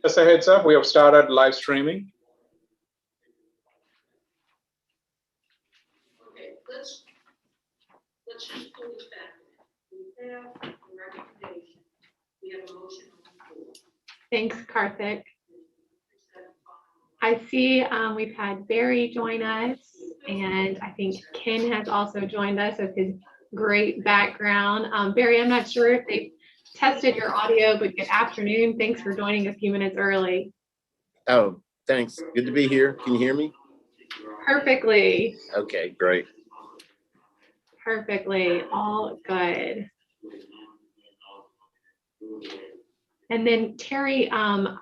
Just a heads up, we have started live streaming. Okay, let's just pull this back. We have a recommendation. We have a motion on the floor. Thanks, Karthik. I see we've had Barry join us, and I think Ken has also joined us with his great background. Barry, I'm not sure if they tested your audio, but good afternoon. Thanks for joining a few minutes early. Oh, thanks. Good to be here. Can you hear me? Perfectly. Okay, great. Perfectly. All good. And then Terry, I'm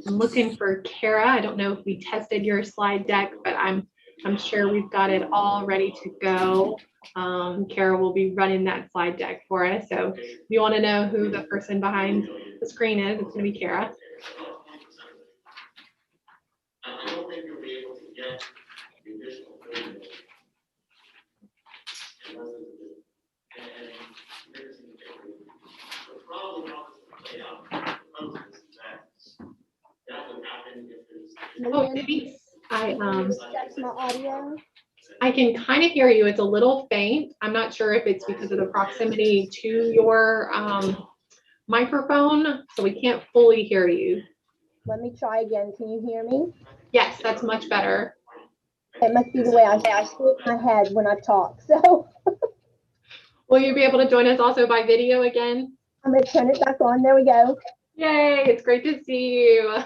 looking for Kara. I don't know if we tested your slide deck, but I'm sure we've got it all ready to go. Kara will be running that slide deck for us. So if you want to know who the person behind the screen is, it's going to be Kara. I don't think you'll be able to get the additional video. Probably not play out. That would happen if there's. Oh, maybe That's my audio. I can kind of hear you. It's a little faint. I'm not sure if it's because of the proximity to your microphone, so we can't fully hear you. Let me try again. Can you hear me? Yes, that's much better. It must be the way I shake my head when I talk. So Will you be able to join us also by video again? I'm going to turn it back on. There we go. Yay, it's great to see you.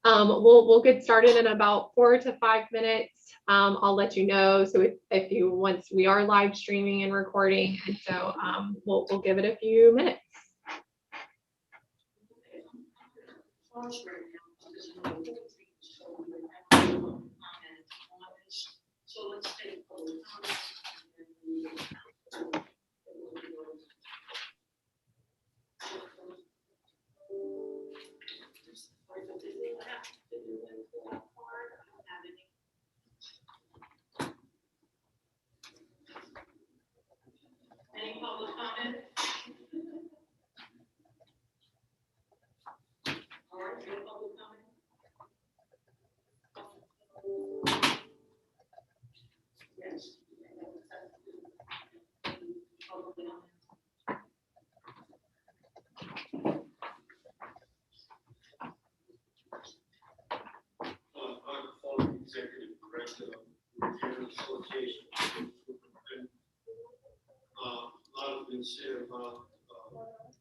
We'll get started in about 4 to 5 minutes. I'll let you know. So if you once we are live streaming and recording, and so we'll give it a few minutes. So let's take any public comment? All right, no public comment? Yes. Public comment. I'm the executive director of the Association. A lot has been said about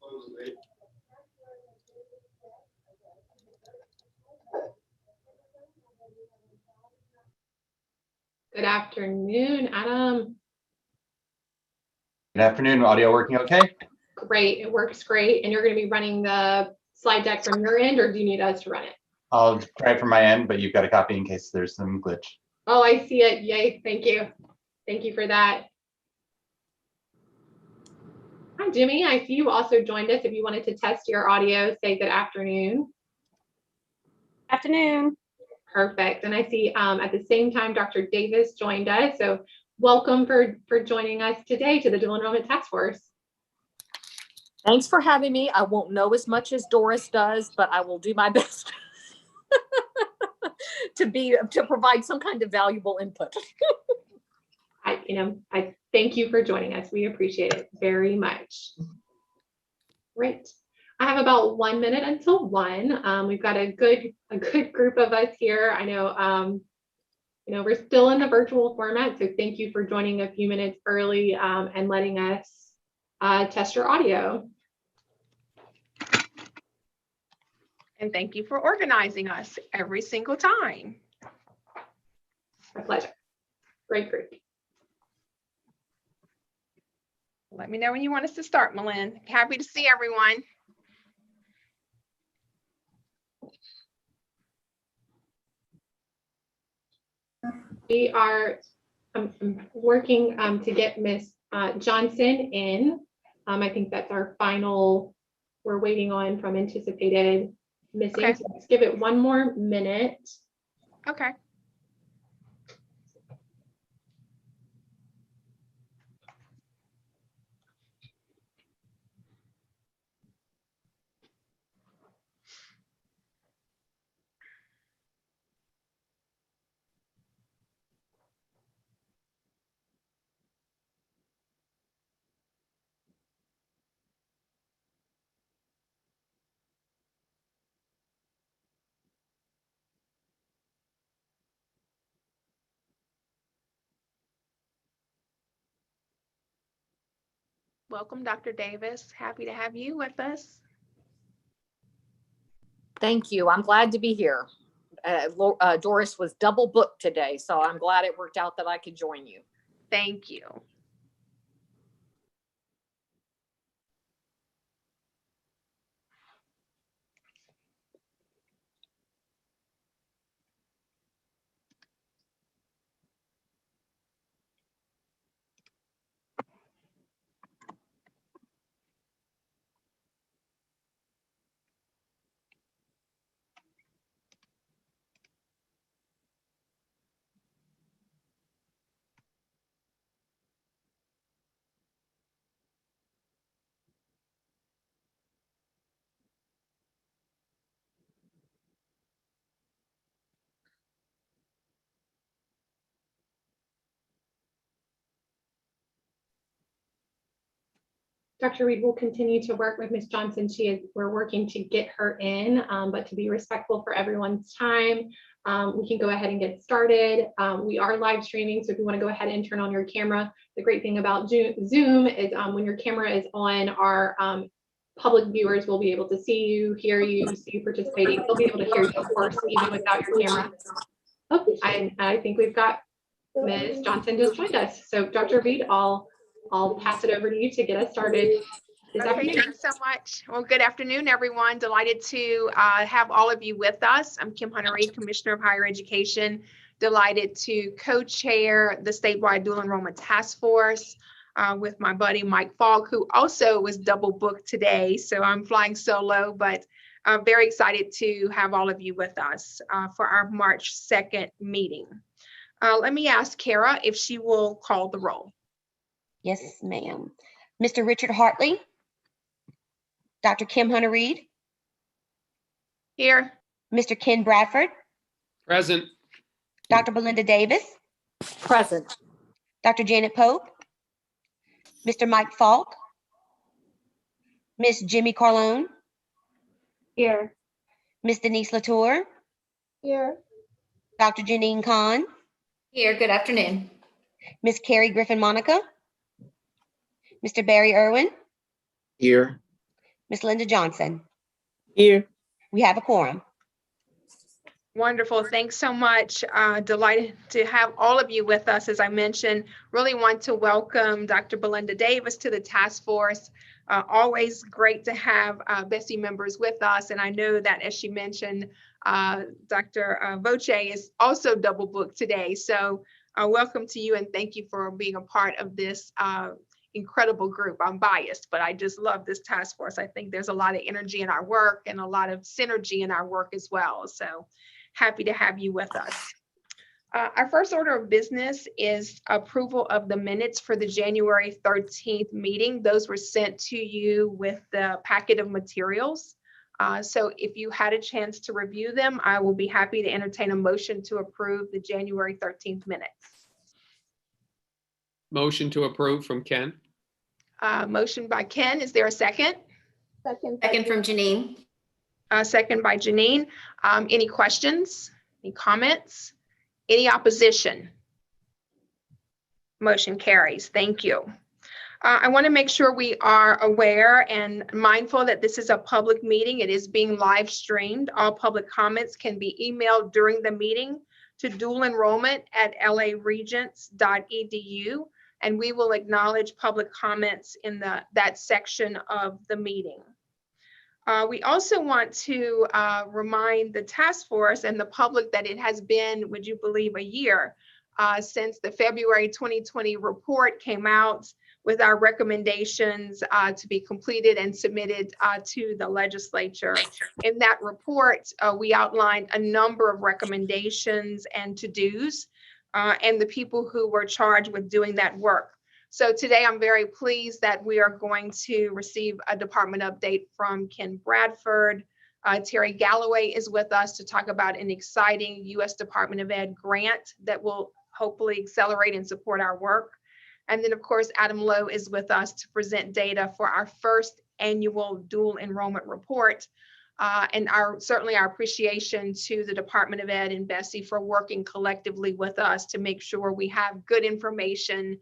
conservation. Good afternoon, Adam. Good afternoon. Audio working okay? Great, it works great. And you're going to be running the slide deck from your end, or do you need us to run it? I'll try it from my end, but you've got a copy in case there's some glitch. Oh, I see it. Yay, thank you. Thank you for that. Hi, Jimmy. I see you also joined us. If you wanted to test your audio, say good afternoon. Afternoon. Perfect. And I see at the same time, Dr. Davis joined us. So welcome for joining us today to the Dual Enrollment Task Force. Thanks for having me. I won't know as much as Doris does, but I will do my best to provide some kind of valuable input. I thank you for joining us. We appreciate it very much. Great. I have about 1 minute until 1. We've got a good group of us here. I know, we're still in the virtual format, so thank you for joining a few minutes early and letting us test your audio. And thank you for organizing us every single time. My pleasure. Great group. Let me know when you want us to start, Malin. Happy to see everyone. We are working to get Miss Johnson in. I think that's our final, we're waiting on from anticipated missing. Okay. So let's give it 1 more minute. Okay. Welcome, Dr. Davis. Happy to have you with us. Thank you. I'm glad to be here. Doris was double booked today, so I'm glad it worked out that I could join you. Thank you. Dr. Reed will continue to work with Ms. Johnson. We're working to get her in, but to be respectful for everyone's time, we can go ahead and get started. We are live streaming, so if you want to go ahead and turn on your camera, the great thing about Zoom is when your camera is on, our public viewers will be able to see you, hear you, see you participating. They'll be able to hear you, of course, even without your camera. Oh, I think we've got Ms. Johnson just joined us. So Dr. Reed, I'll pass it over to you to get us started this Okay, afternoon. thanks so much. Well, good afternoon, everyone. Delighted to have all of you with us. I'm Kim Hunter-Reid, Commissioner of Higher Education. Delighted to co-chair the statewide dual enrollment task force with my buddy Mike Falk, who also was double booked today. So I'm flying solo, but I'm very excited to have all of you with us for our March 2nd meeting. Let me ask Kara if she will call the roll. Yes, ma'am. Mr. Richard Hartley, Dr. Kim Hunter-Reid, Here. Mr. Ken Bradford, Present. Dr. Belinda Davis, Present. Dr. Janet Pope, Mr. Mike Falk, Miss Jimmy Carlone, Here. Miss Denise Latour, Here. Dr. Janine Kahn, Here, good afternoon. Miss Carrie Griffin Monica, Mr. Barry Irwin, Here. Miss Linda Johnson. Here. We have a quorum. Wonderful. Thanks so much. Delighted to have all of you with us. As I mentioned, really want to welcome Dr. Belinda Davis to the task force. Always great to have Bessie members with us. And I know that, as she mentioned, Dr. Voce is also double booked today. So welcome to you and thank you for being a part of this incredible group. I'm biased, but I just love this task force. I think there's a lot of energy in our work and a lot of synergy in our work as well. So happy to have you with us. Our first order of business is approval of the minutes for the January 13th meeting. Those were sent to you with the packet of materials. So if you had a chance to review them, I will be happy to entertain a motion to approve the January 13th minutes. Motion to approve from Ken. Motion by Ken. Is there a second? Second from Janine. Second by Janine. Any questions? Any comments? Any opposition? Motion carries. Thank you. I want to make sure we are aware and mindful that this is a public meeting. It is being live streamed. All public comments can be emailed during the meeting to dualenrollment@laregents.edu, and we will acknowledge public comments in that section of the meeting. We also want to remind the task force and the public that it has been, would you believe, a year since the February 2020 report came out with our recommendations to be completed and submitted to the legislature. In that report, we outlined a number of recommendations and to-dos and the people who were charged with doing that work. So today I'm very pleased that we are going to receive a department update from Ken Bradford. Terry Galloway is with us to talk about an exciting U.S. Department of Ed grant that will hopefully accelerate and support our work. And then of course, Adam Lowe is with us to present data for our first annual dual enrollment report. And certainly our appreciation to the Department of Ed and Bessie for working collectively with us to make sure we have good information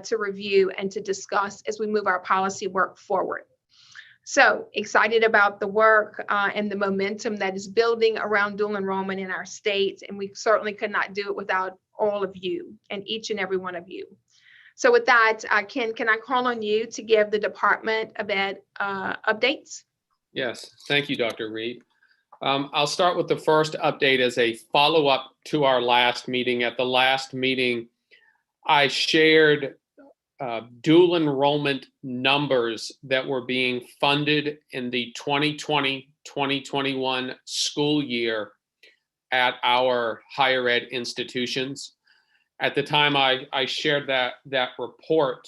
to review and to discuss as we move our policy work forward. So excited about the work and the momentum that is building around dual enrollment in our state. And we certainly could not do it without all of you and each and every one of you. So with that, Ken, can I call on you to give the Department of Ed updates? Yes, thank you, Dr. Reed. I'll start with the first update as a follow-up to our last meeting. At the last meeting, I shared dual enrollment numbers that were being funded in the 2020-2021 school year at our higher ed institutions. At the time I shared that report,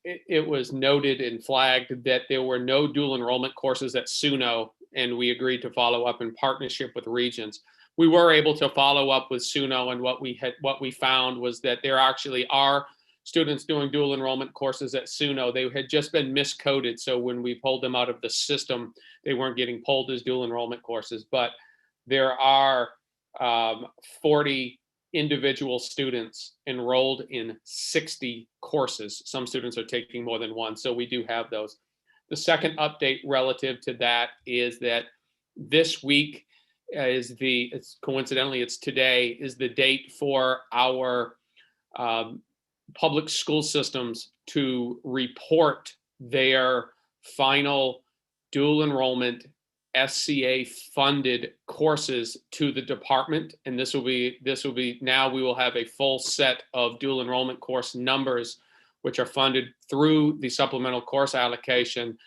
it was noted and flagged that there were no dual enrollment courses at SUNO, and we agreed to follow up in partnership with Regents. We were able to follow up with SUNO, and what we found was that there actually are students doing dual enrollment courses at SUNO. They had just been miscoded, so when we pulled them out of the system, they weren't getting pulled as dual enrollment courses. But there are 40 individual students enrolled in 60 courses. Some students are taking more than one, so we do have those. The second update relative to that is that this week coincidentally, it's today, is the date for our public school systems to report their final dual enrollment SCA funded courses to the department. And this will be now we will have a full set of dual enrollment course numbers, which are funded through the supplemental course allocation,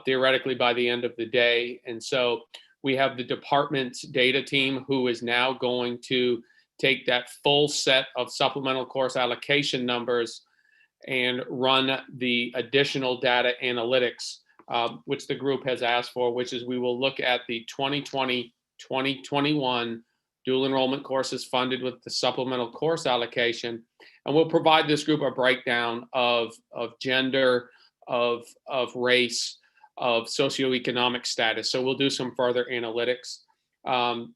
theoretically by the end of the day. And so we have the department's data team who is now going to take that full set of supplemental course allocation numbers and run the additional data analytics, which the group has asked for, which is we will look at the 2020-2021 dual enrollment courses funded with the supplemental course allocation. And we'll provide this group a breakdown of gender, of race, of socioeconomic status. So we'll do some further analytics.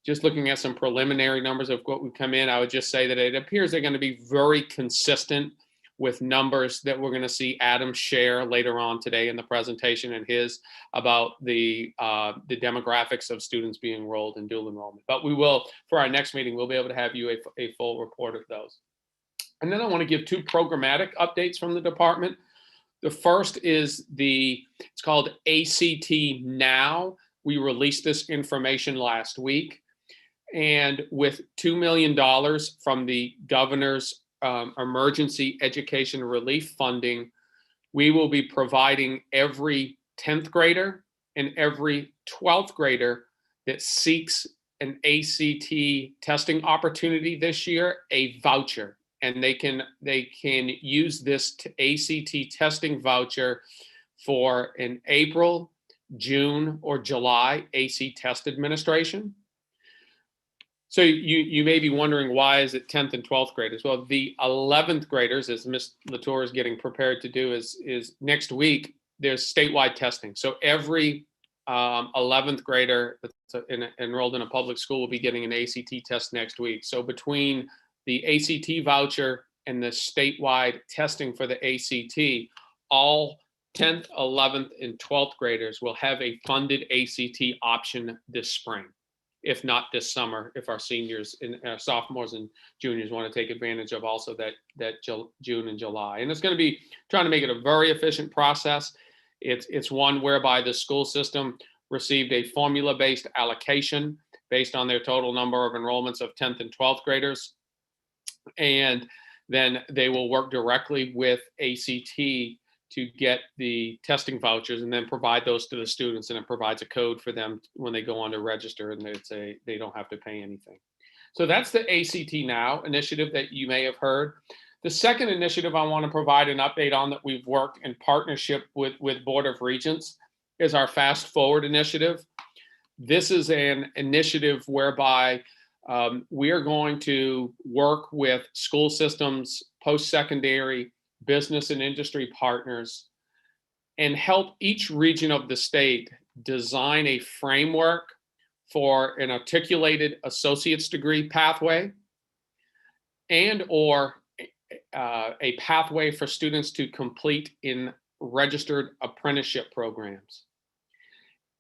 Just looking at some preliminary numbers of what would come in, I would just say that it appears they're going to be very consistent with numbers that we're going to see Adam share later on today in the presentation and his about the demographics of students being enrolled in dual enrollment. But we will, for our next meeting, we'll be able to have you a full report of those. And then I want to give two programmatic updates from the department. The first is it's called ACT Now. We released this information last week. And with $2 million from the governor's emergency education relief funding, we will be providing every 10th grader and every 12th grader that seeks an ACT testing opportunity this year a voucher. And they can use this ACT testing voucher for an April, June, or July AC test administration. So you may be wondering, why is it 10th and 12th graders? Well, the 11th graders, as Ms. Latour is getting prepared to do, is next week, there's statewide testing. So every 11th grader that's enrolled in a public school will be getting an ACT test next week. So between the ACT voucher and the statewide testing for the ACT, all 10th, 11th, and 12th graders will have a funded ACT option this spring, if not this summer, if our seniors and sophomores and juniors want to take advantage of also that June and July. And it's going to be trying to make it a very efficient process. It's one whereby the school system received a formula-based allocation based on their total number of enrollments of 10th and 12th graders. And then they will work directly with ACT to get the testing vouchers and then provide those to the students, and it provides a code for them when they go on to register, and they don't have to pay anything. So that's the ACT Now initiative that you may have heard. The second initiative I want to provide an update on that we've worked in partnership with Board of Regents is our Fast Forward initiative. This is an initiative whereby we are going to work with school systems, post-secondary, business and industry partners, and help each region of the state design a framework for an articulated associate's degree pathway and or a pathway for students to complete in registered apprenticeship programs.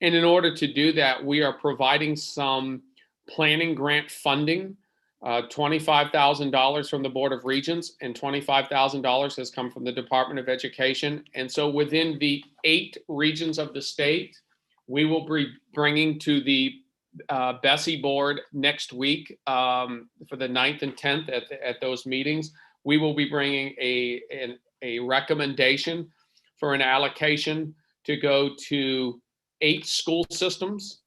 And in order to do that, we are providing some planning grant funding, $25,000 from the Board of Regents, and $25,000 has come from the Department of Education. And so within the 8 regions of the state, we will be bringing to the Bessie board next week for the 9th and 10th at those meetings. We will be bringing a recommendation for an allocation to go to 8 school systems.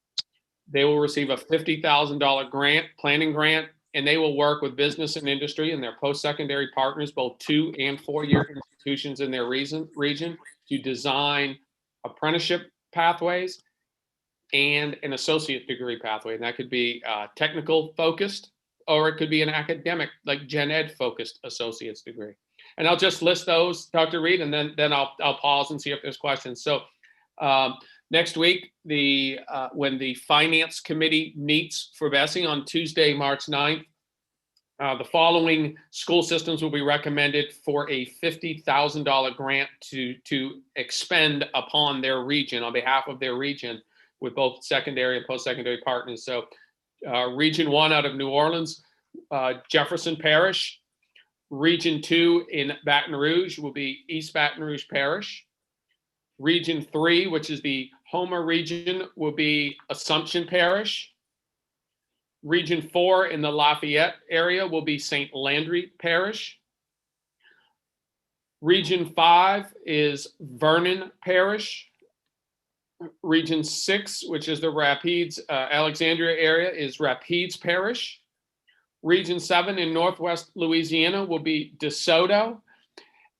They will receive a $50,000 grant, planning grant, and they will work with business and industry and their post-secondary partners, both 2- and 4-year institutions in their region, to design apprenticeship pathways and an associate degree pathway. And that could be technical focused, or it could be an academic, like gen ed focused associate's degree. And I'll just list those, Dr. Reed, and then I'll pause and see if there's questions. So next week, when the Finance Committee meets for Bessie on Tuesday, March 9th, the following school systems will be recommended for a $50,000 grant to expend upon their region, on behalf of their region, with both secondary and post-secondary partners. So Region 1 out of New Orleans, Jefferson Parish. Region 2 in Baton Rouge will be East Baton Rouge Parish. Region 3, which is the Homer region, will be Assumption Parish. Region 4 in the Lafayette area will be St. Landry Parish. Region 5 is Vernon Parish. Region 6, which is the Rapides, Alexandria area, is Rapides Parish. Region 7 in Northwest Louisiana will be DeSoto.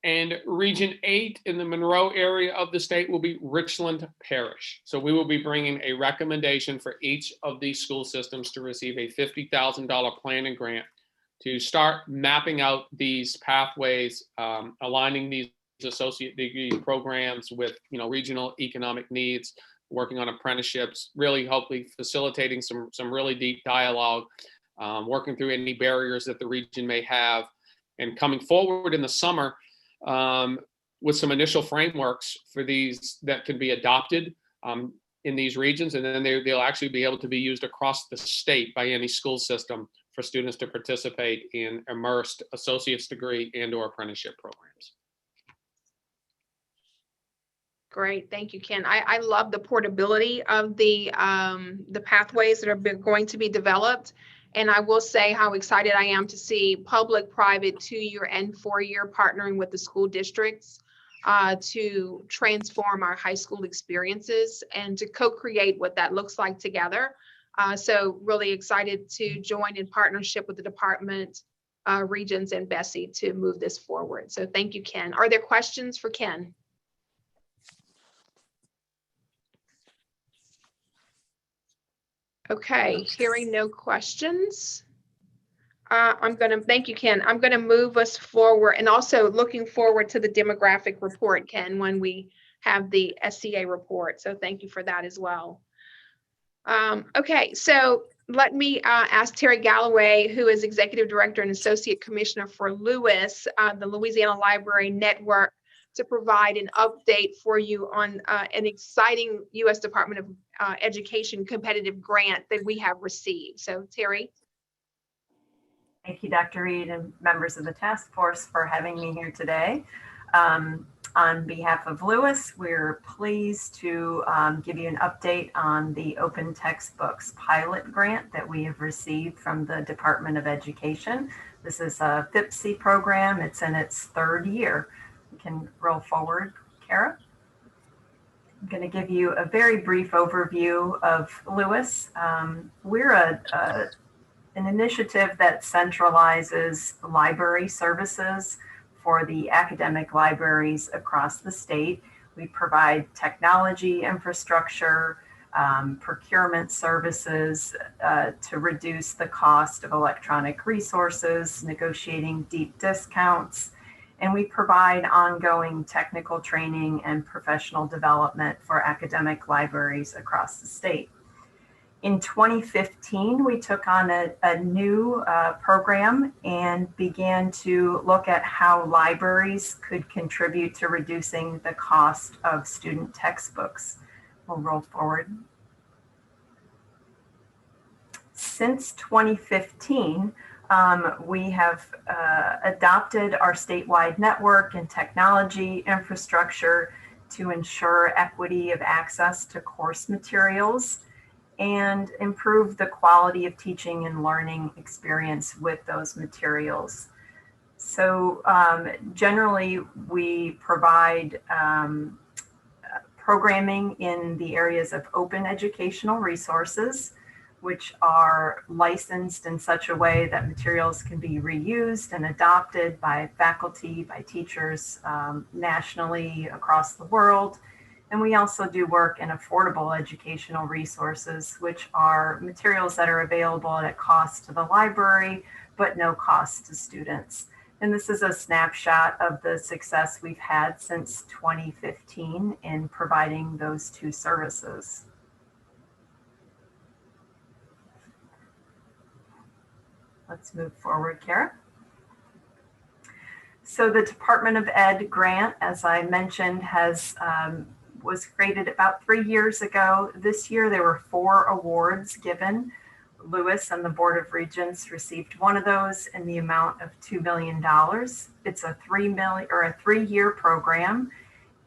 And Region 8 in the Monroe area of the state will be Richland Parish. So we will be bringing a recommendation for each of these school systems to receive a $50,000 planning grant to start mapping out these pathways, aligning these associate degree programs with regional economic needs, working on apprenticeships, really hopefully facilitating some really deep dialogue, working through any barriers that the region may have, and coming forward in the summer with some initial frameworks for these that can be adopted in these regions, and then they'll actually be able to be used across the state by any school system for students to participate in immersed associate's degree and/or apprenticeship programs. Great, thank you, Ken. I love the portability of the pathways that are going to be developed. And I will say how excited I am to see public-private 2-year and 4-year partnering with the school districts to transform our high school experiences and to co-create what that looks like together. So really excited to join in partnership with the department, Regents, and Bessie to move this forward. So thank you, Ken. Are there questions for Ken? Okay, hearing no questions. Thank you, Ken. I'm gonna move us forward, and also looking forward to the demographic report, Ken, when we have the SCA report. So thank you for that as well. Okay, so let me ask Terry Galloway, who is Executive Director and Associate Commissioner for Lewis, the Louisiana Library Network, to provide an update for you on an exciting U.S. Department of Education competitive grant that we have received. So Terry. Thank you, Dr. Reed, and members of the task force for having me here today. On behalf of Lewis, we're pleased to give you an update on the Open Textbooks pilot grant that we have received from the Department of Education. This is a FIPSE program. It's in its 3rd year. We can roll forward, Kara. I'm going to give you a very brief overview of Lewis. We're an initiative that centralizes library services for the academic libraries across the state. We provide technology infrastructure, procurement services to reduce the cost of electronic resources, negotiating deep discounts, and we provide ongoing technical training and professional development for academic libraries across the state. In 2015, we took on a new program and began to look at how libraries could contribute to reducing the cost of student textbooks. We'll roll forward. Since 2015, we have adopted our statewide network and technology infrastructure to ensure equity of access to course materials and improve the quality of teaching and learning experience with those materials. So generally, we provide programming in the areas of open educational resources, which are licensed in such a way that materials can be reused and adopted by faculty, by teachers nationally across the world. And we also do work in affordable educational resources, which are materials that are available at a cost to the library, but no cost to students. And this is a snapshot of the success we've had since 2015 in providing those two services. Let's move forward, Kara. So the Department of Ed grant, as I mentioned, was created about 3 years ago. This year, there were 4 awards given. Lewis and the Board of Regents received one of those in the amount of $2 million. It's a 3-year program,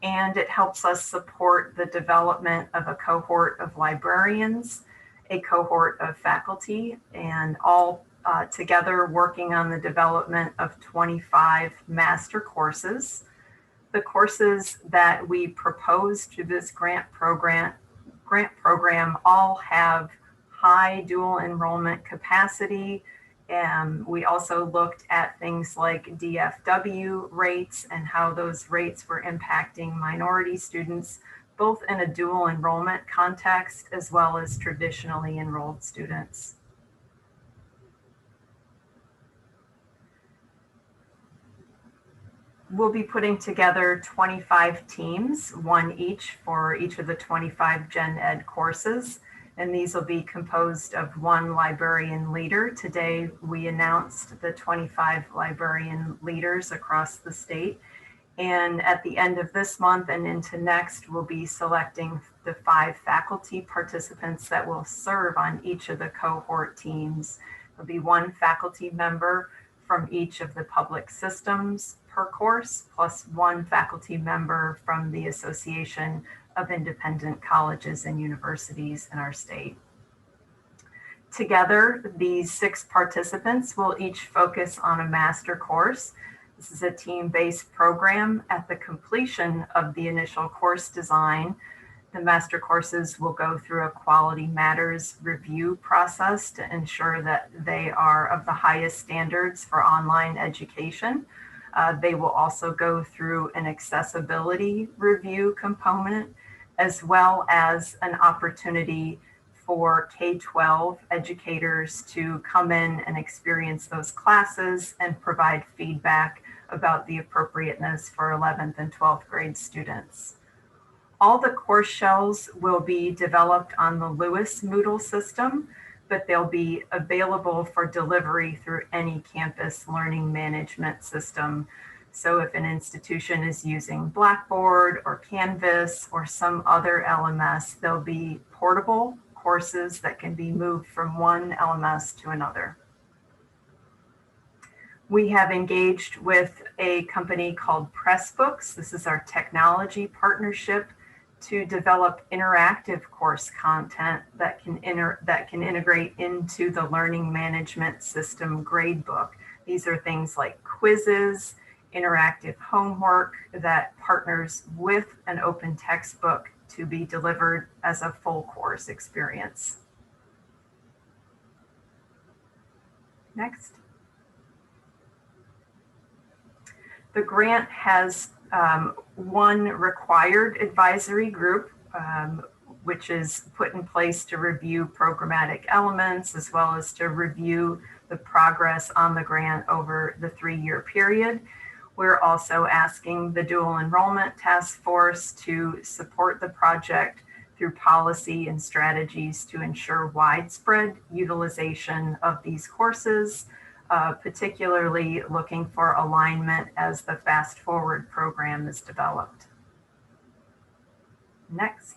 and it helps us support the development of a cohort of librarians, a cohort of faculty, and all together working on the development of 25 master courses. The courses that we proposed to this grant program all have high dual enrollment capacity. And we also looked at things like DFW rates and how those rates were impacting minority students, both in a dual enrollment context as well as traditionally enrolled students. We'll be putting together 25 teams, one each for each of the 25 Gen Ed courses. And these will be composed of one librarian leader. Today, we announced the 25 librarian leaders across the state. And at the end of this month and into next, we'll be selecting the 5 faculty participants that will serve on each of the cohort teams. There'll be 1 faculty member from each of the public systems per course, plus 1 faculty member from the Association of Independent Colleges and Universities in our state. Together, these 6 participants will each focus on a master course. This is a team-based program. At the completion of the initial course design, the master courses will go through a quality matters review process to ensure that they are of the highest standards for online education. They will also go through an accessibility review component, as well as an opportunity for K-12 educators to come in and experience those classes and provide feedback about the appropriateness for 11th and 12th grade students. All the course shells will be developed on the Lewis Moodle system, but they'll be available for delivery through any campus learning management system. So if an institution is using Blackboard or Canvas or some other LMS, there'll be portable courses that can be moved from one LMS to another. We have engaged with a company called Pressbooks. This is our technology partnership to develop interactive course content that can integrate into the learning management system gradebook. These are things like quizzes, interactive homework that partners with an open textbook to be delivered as a full course experience. Next. The grant has 1 required advisory group, which is put in place to review programmatic elements, as well as to review the progress on the grant over the 3-year period. We're also asking the Dual Enrollment Task Force to support the project through through policy and strategies to ensure widespread utilization of these courses, particularly looking for alignment as the Fast Forward program is developed. Next.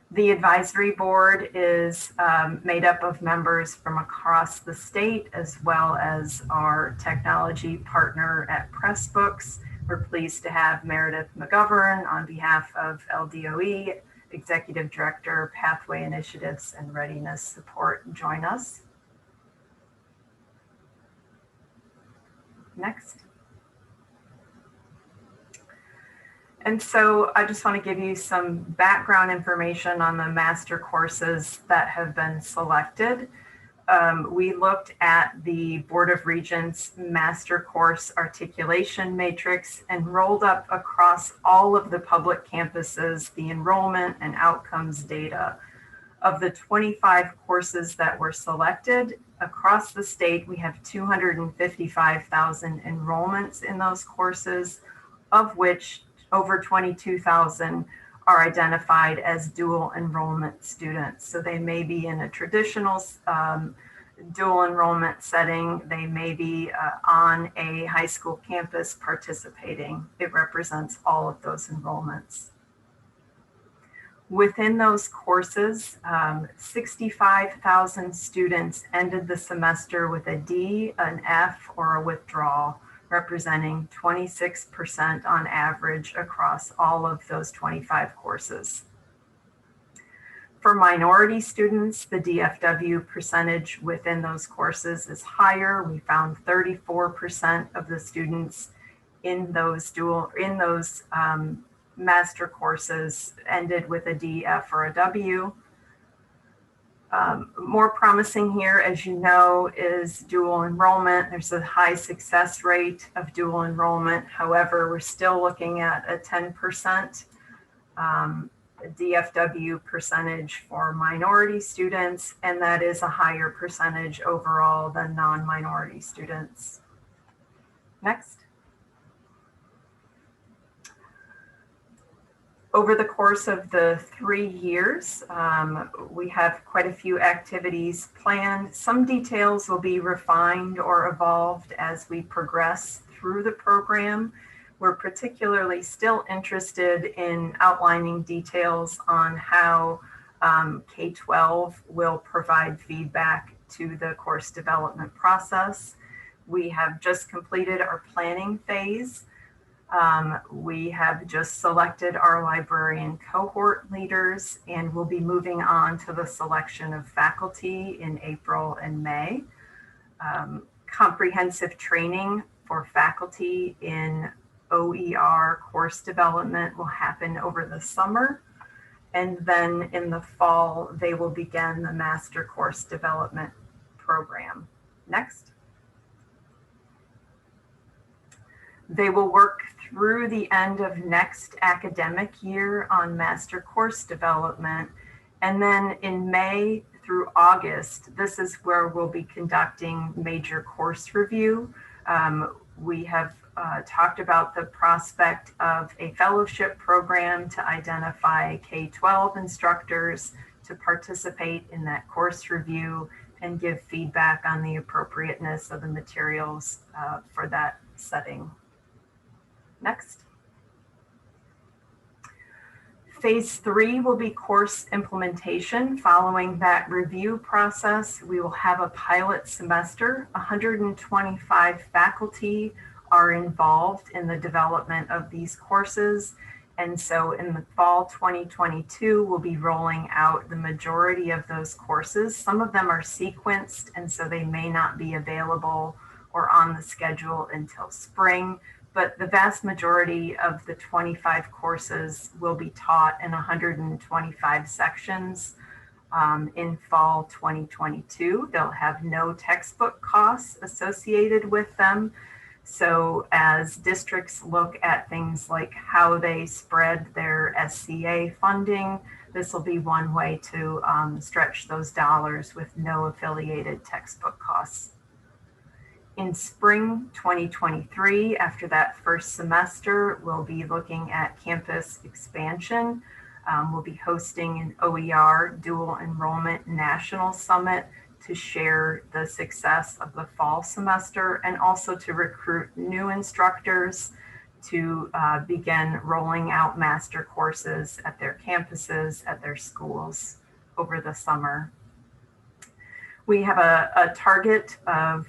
The advisory board is made up of members from across the state, as well as our technology partner at Pressbooks. We're pleased to have Meredith McGovern on behalf of LDOE, Executive Director, Pathway Initiatives and Readiness Support, join us. Next. And so I just want to give you some background information on the master courses that have been selected. We looked at the Board of Regents master course articulation matrix and rolled up across all of the public campuses the enrollment and outcomes data. Of the 25 courses that were selected across the state, we have 255,000 enrollments in those courses, of which over 22,000 are identified as dual enrollment students. So they may be in a traditional dual enrollment setting. They may be on a high school campus participating. It represents all of those enrollments. Within those courses, 65,000 students ended the semester with a D, an F, or a withdrawal, representing 26% on average across all of those 25 courses. For minority students, the DFW percentage within those courses is higher. We found 34% of the students in those master courses ended with a D, F, or a W. More promising here, as you know, is dual enrollment. There's a high success rate of dual enrollment. However, we're still looking at a 10% DFW percentage for minority students, and that is a higher percentage overall than non-minority students. Next. Over the course of the 3 years, we have quite a few activities planned. Some details will be refined or evolved as we progress through the program. We're particularly still interested in outlining details on how K-12 will provide feedback to the course development process. We have just completed our planning phase. We have just selected our librarian cohort leaders, and we'll be moving on to the selection of faculty in April and May. Comprehensive training for faculty in OER course development will happen over the summer. And then in the fall, they will begin the master course development program. Next. They will work through the end of next academic year on master course development. And then in May through August, this is where we'll be conducting major course review. We have talked about the prospect of a fellowship program to identify K-12 instructors to participate in that course review and give feedback on the appropriateness of the materials for that setting. Next. Phase 3 will be course implementation. Following that review process, we will have a pilot semester. 125 faculty are involved in the development of these courses. And so in the fall 2022, we'll be rolling out the majority of those courses. Some of them are sequenced, and so they may not be available or on the schedule until spring. But the vast majority of the 25 courses will be taught in 125 sections in fall 2022. They'll have no textbook costs associated with them. So as districts look at things like how they spread their SCA funding, this will be one way to stretch those dollars with no affiliated textbook costs. In spring 2023, after that first semester, we'll be looking at campus expansion. We'll be hosting an OER Dual Enrollment National Summit to share the success of the fall semester and also to recruit new instructors to begin rolling out master courses at their campuses, at their schools over the summer. We have a target of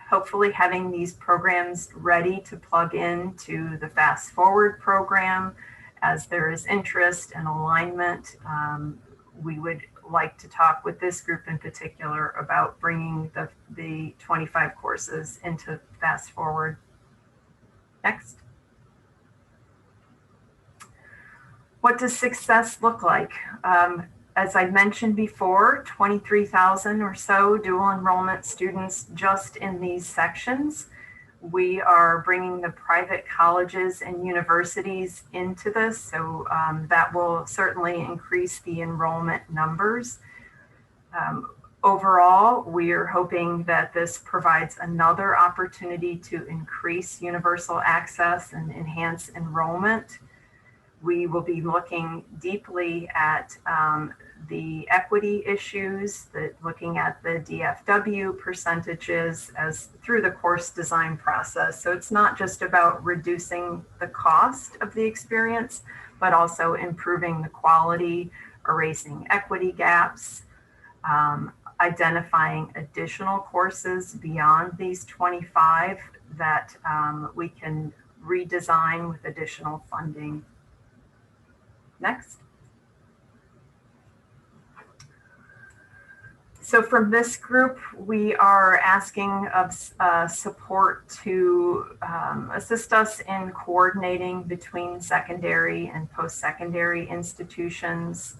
hopefully having these programs ready to plug into the Fast Forward program. As there is interest and alignment, we would like to talk with this group in particular about bringing the 25 courses into Fast Forward. Next. What does success look like? As I mentioned before, 23,000 or so dual enrollment students just in these sections. We are bringing the private colleges and universities into this, so that will certainly increase the enrollment numbers. Overall, we are hoping that this provides another opportunity to increase universal access and enhance enrollment. We will be looking deeply at the equity issues, looking at the DFW percentages as through the course design process. So it's not just about reducing the cost of the experience, but also improving the quality, erasing equity gaps, identifying additional courses beyond these 25 that we can redesign with additional funding. Next. So from this group, we are asking of support to assist us in coordinating between secondary and post-secondary institutions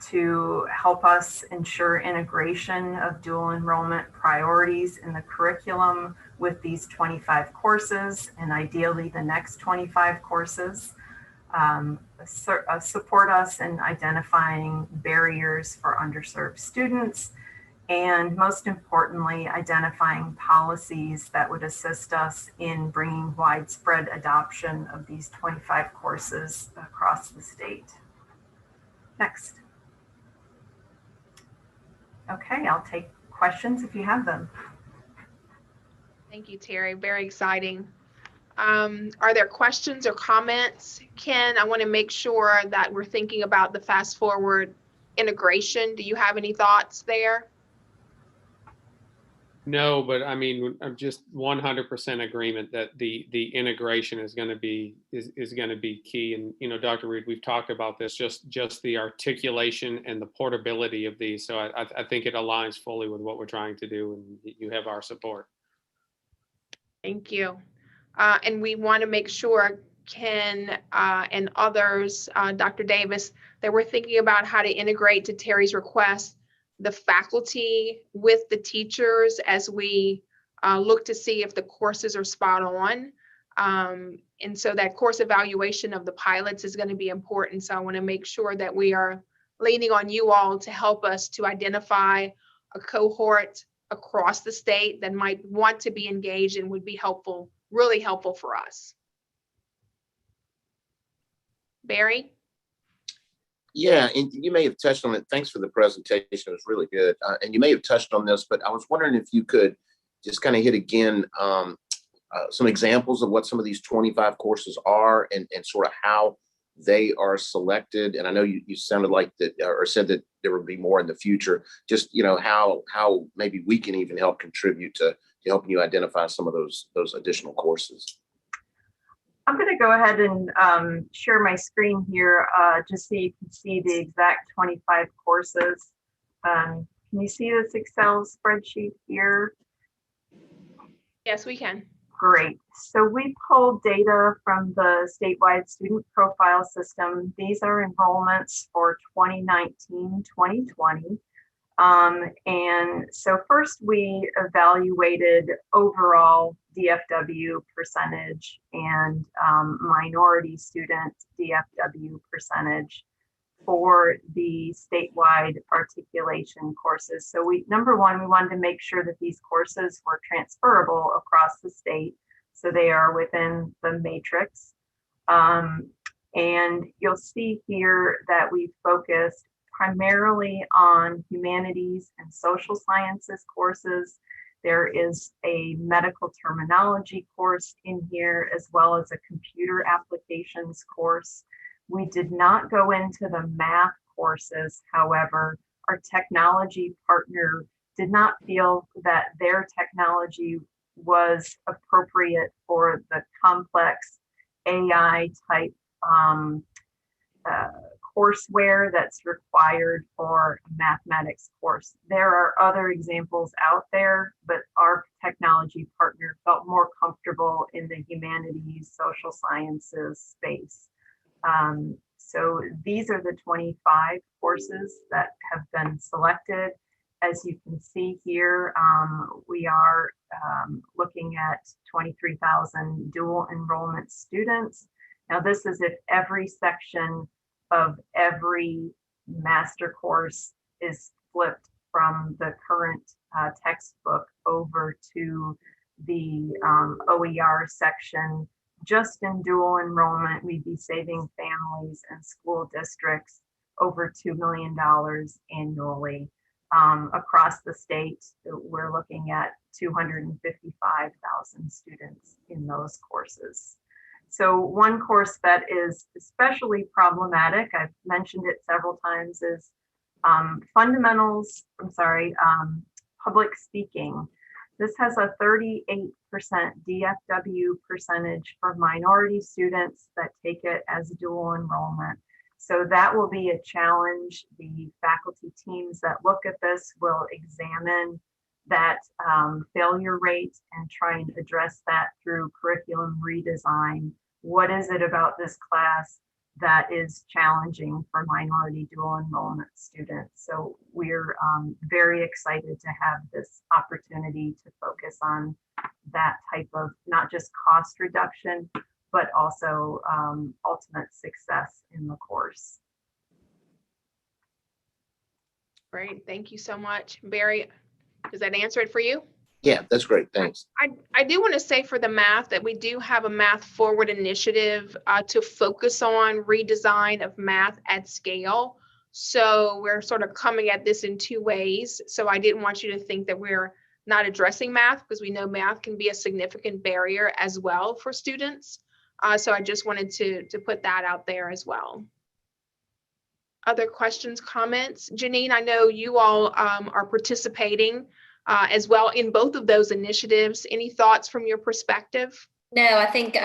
to help us ensure integration of dual enrollment priorities in the curriculum with these 25 courses and ideally the next 25 courses. Support us in identifying barriers for underserved students, and most importantly, identifying policies that would assist us in bringing widespread adoption of these 25 courses across the state. Next. Okay, I'll take questions if you have them. Thank you, Terry. Very exciting. Are there questions or comments? Ken, I want to make sure that we're thinking about the Fast Forward integration. Do you have any thoughts there? No, but I mean, I'm just 100% agreement that the integration is going to be key. And you know, Dr. Reed, we've talked about this, just the articulation and the portability of these. So I think it aligns fully with what we're trying to do, and you have our support. Thank you. And we want to make sure, Ken and others, Dr. Davis, that we're thinking about how to integrate, to Terry's request, the faculty with the teachers as we look to see if the courses are spot on. And so that course evaluation of the pilots is going to be important. So I want to make sure that we are leaning on you all to help us to identify a cohort across the state that might want to be engaged and would be helpful, really helpful for us. Barry? Yeah, and you may have touched on it. Thanks for the presentation. It was really good. And you may have touched on this, but I was wondering if you could just kind of hit again some examples of what some of these 25 courses are and sort of how they are selected. And I know you sounded like that, or said that there would be more in the future. Just, you know, how maybe we can even help contribute to helping you identify some of those additional courses. I'm going to go ahead and share my screen here just so you can see the exact 25 courses. Can you see this Excel spreadsheet here? Yes, we can. Great. So we pulled data from the statewide student profile system. These are enrollments for 2019-2020. And so first we evaluated overall DFW percentage and minority student DFW percentage for the statewide articulation courses. So number one, we wanted to make sure that these courses were transferable across the state, so they are within the matrix. And you'll see here that we focused primarily on humanities and social sciences courses. There is a medical terminology course in here, as well as a computer applications course. We did not go into the math courses. However, our technology partner did not feel that their technology was appropriate for the complex AI type courseware that's required for a mathematics course. There are other examples out there, but our technology partner felt more comfortable in the humanities, social sciences space. So these are the 25 courses that have been selected. As you can see here, we are looking at 23,000 dual enrollment students. Now, this is if every section of every master course is flipped from the current textbook over to the OER section. Just in dual enrollment, we'd be saving families and school districts over $2 million annually. Across the state, we're looking at 255,000 students in those courses. So one course that is especially problematic, I've mentioned it several times, is public speaking. This has a 38% DFW percentage for minority students that take it as dual enrollment. So that will be a challenge. The faculty teams that look at this will examine that failure rate and try and address that through curriculum redesign. What is it about this class that is challenging for minority dual enrollment students? So we're very excited to have this opportunity to focus on that type of not just cost reduction, but also ultimate success in the course. Great, thank you so much. Barry, does that answer it for you? Yeah, that's great. Thanks. I do want to say for the math that we do have a Math Forward initiative to focus on redesign of math at scale. So we're sort of coming at this in two ways. So I didn't want you to think that we're not addressing math, because we know math can be a significant barrier as well for students. So I just wanted to put that out there as well. Other questions, comments? Janine, I know you all are participating as well in both of those initiatives. Any thoughts from your perspective? No, I think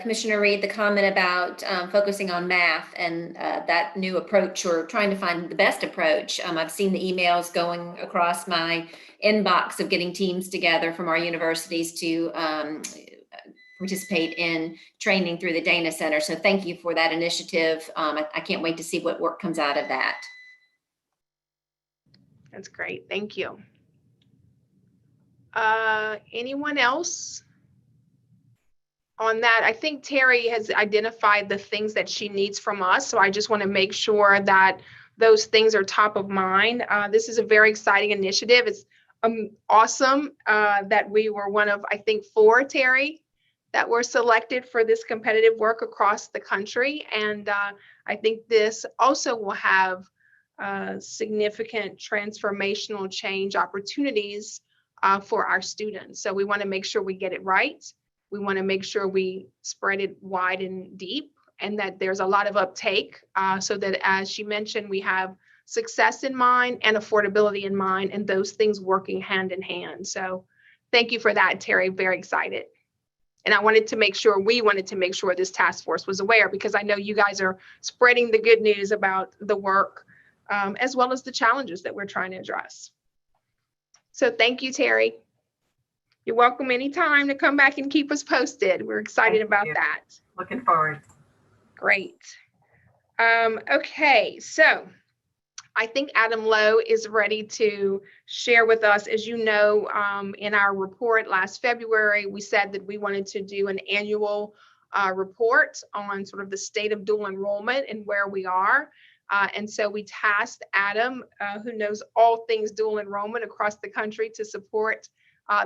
Commissioner Reed, the comment about focusing on math and that new approach, or trying to find the best approach. I've seen the emails going across my inbox of getting teams together from our universities to participate in training through the Dana Center. So thank you for that initiative. I can't wait to see what work comes out of that. That's great. Thank you. Anyone else on that? I think Terry has identified the things that she needs from us. So I just want to make sure that those things are top of mind. This is a very exciting initiative. It's awesome that we were one of, I think, 4, Terry, that were selected for this competitive work across the country. And I think this also will have significant transformational change opportunities for our students. So we want to make sure we get it right. We want to make sure we spread it wide and deep, and that there's a lot of uptake so that, as she mentioned, we have success in mind and affordability in mind, and those things working hand in hand. So thank you for that, Terry. Very excited. And we wanted to make sure this task force was aware, because I know you guys are spreading the good news about the work as well as the challenges that we're trying to address. So thank you, Terry. You're welcome anytime to come back and keep us posted. We're excited about that. Looking forward. Great. Okay, so I think Adam Lowe is ready to share with us. As you know, in our report last February, we said that we wanted to do an annual report on sort of the state of dual enrollment and where we are. And so we tasked Adam, who knows all things dual enrollment across the country, to support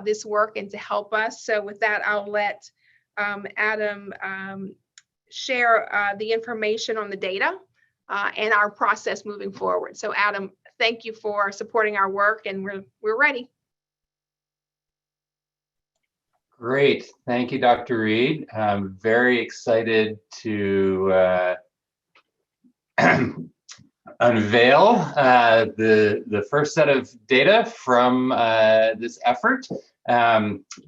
this work and to help us. So with that, I'll let Adam share the information on the data and our process moving forward. So Adam, thank you for supporting our work, and we're ready. Great. Thank you, Dr. Reed. I'm very excited to unveil the first set of data from this effort.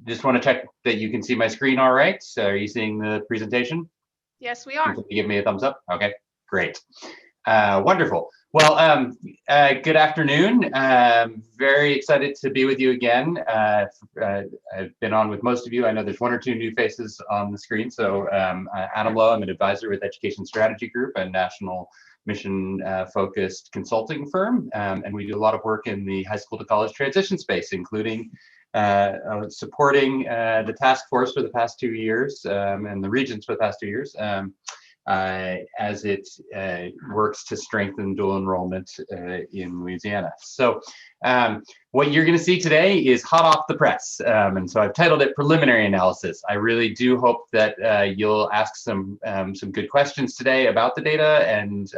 Just want to check that you can see my screen all right. So are you seeing the presentation? Yes, we are. Can you give me a thumbs up? Okay, great. Wonderful. Well, good afternoon. Very excited to be with you again. I've been on with most of you. I know there's one or two new faces on the screen. So Adam Lowe, I'm an advisor with Education Strategy Group, a national mission focused consulting firm. And we do a lot of work in the high school to college transition space, including supporting the task force for the past 2 years and the regions for the past 2 years. As it works to strengthen dual enrollment in Louisiana. So what you're going to see today is hot off the press. And so I've titled it Preliminary Analysis. I really do hope that you'll ask some good questions today about the data and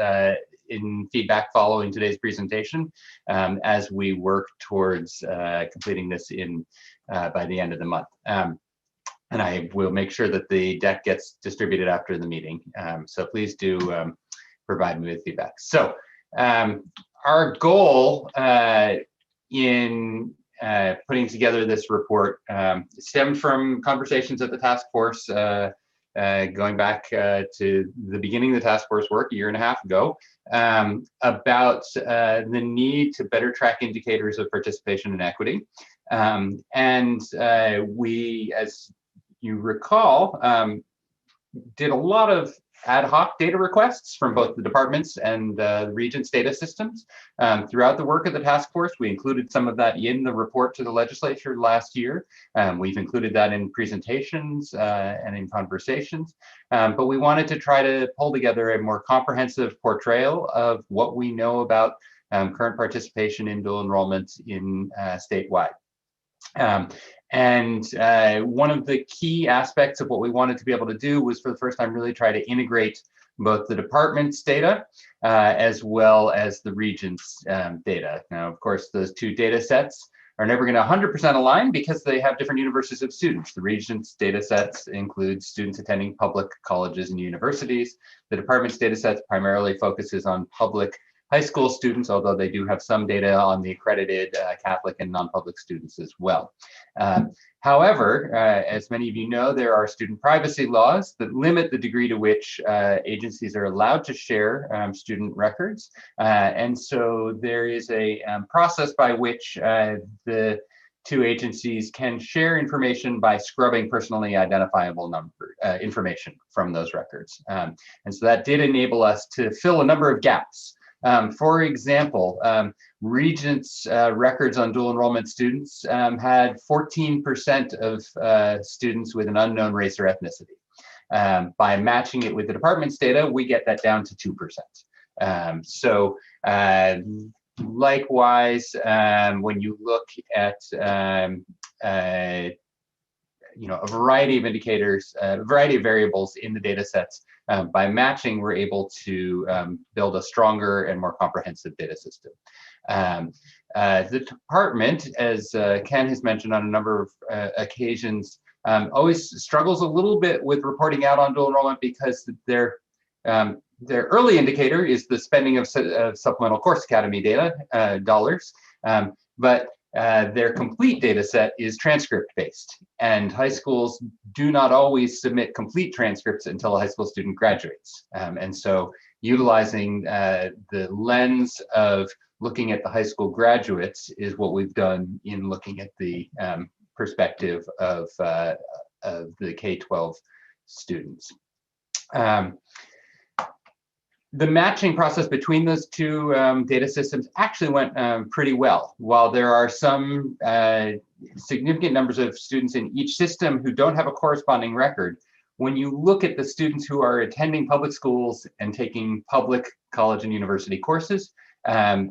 in feedback following today's presentation as we work towards completing this by the end of the month. And I will make sure that the deck gets distributed after the meeting. So please do provide me with feedback. So our goal in putting together this report stemmed from conversations at the task force going back to the beginning of the task force work 1.5 years ago about the need to better track indicators of participation and equity. And we, as you recall, did a lot of ad hoc data requests from both the departments and the region's data systems. Throughout the work of the task force, we included some of that in the report to the legislature last year. We've included that in presentations and in conversations, but we wanted to try to pull together a more comprehensive portrayal of what we know about current participation in dual enrollment in statewide. And one of the key aspects of what we wanted to be able to do was, for the first time, really try to integrate both the department's data as well as the region's data. Now, of course, those two data sets are never going to 100% align because they have different universes of students. The region's data sets include students attending public colleges and universities. The department's data sets primarily focuses on public high school students, although they do have some data on the accredited Catholic and non-public students as well. However, as many of you know, there are student privacy laws that limit the degree to which agencies are allowed to share student records. And so there is a process by which the two agencies can share information by scrubbing personally identifiable information from those records. And so that did enable us to fill a number of gaps. For example, Regents records on dual enrollment students had 14% of students with an unknown race or ethnicity. By matching it with the department's data, we get that down to 2%. So likewise, when you look at a variety of indicators, a variety of variables in the data sets, by matching, we're able to build a stronger and more comprehensive data system. The department, as Ken has mentioned on a number of occasions, always struggles a little bit with reporting out on dual enrollment because their early indicator is the spending of supplemental course academy data dollars, but their complete data set is transcript based, and high schools do not always submit complete transcripts until a high school student graduates. And so utilizing the lens of looking at the high school graduates is what we've done in looking at the perspective of the K-12 students. The matching process between those two data systems actually went pretty well. While there are some significant numbers of students in each system who don't have a corresponding record, when you look at the students who are attending public schools and taking public college and university courses,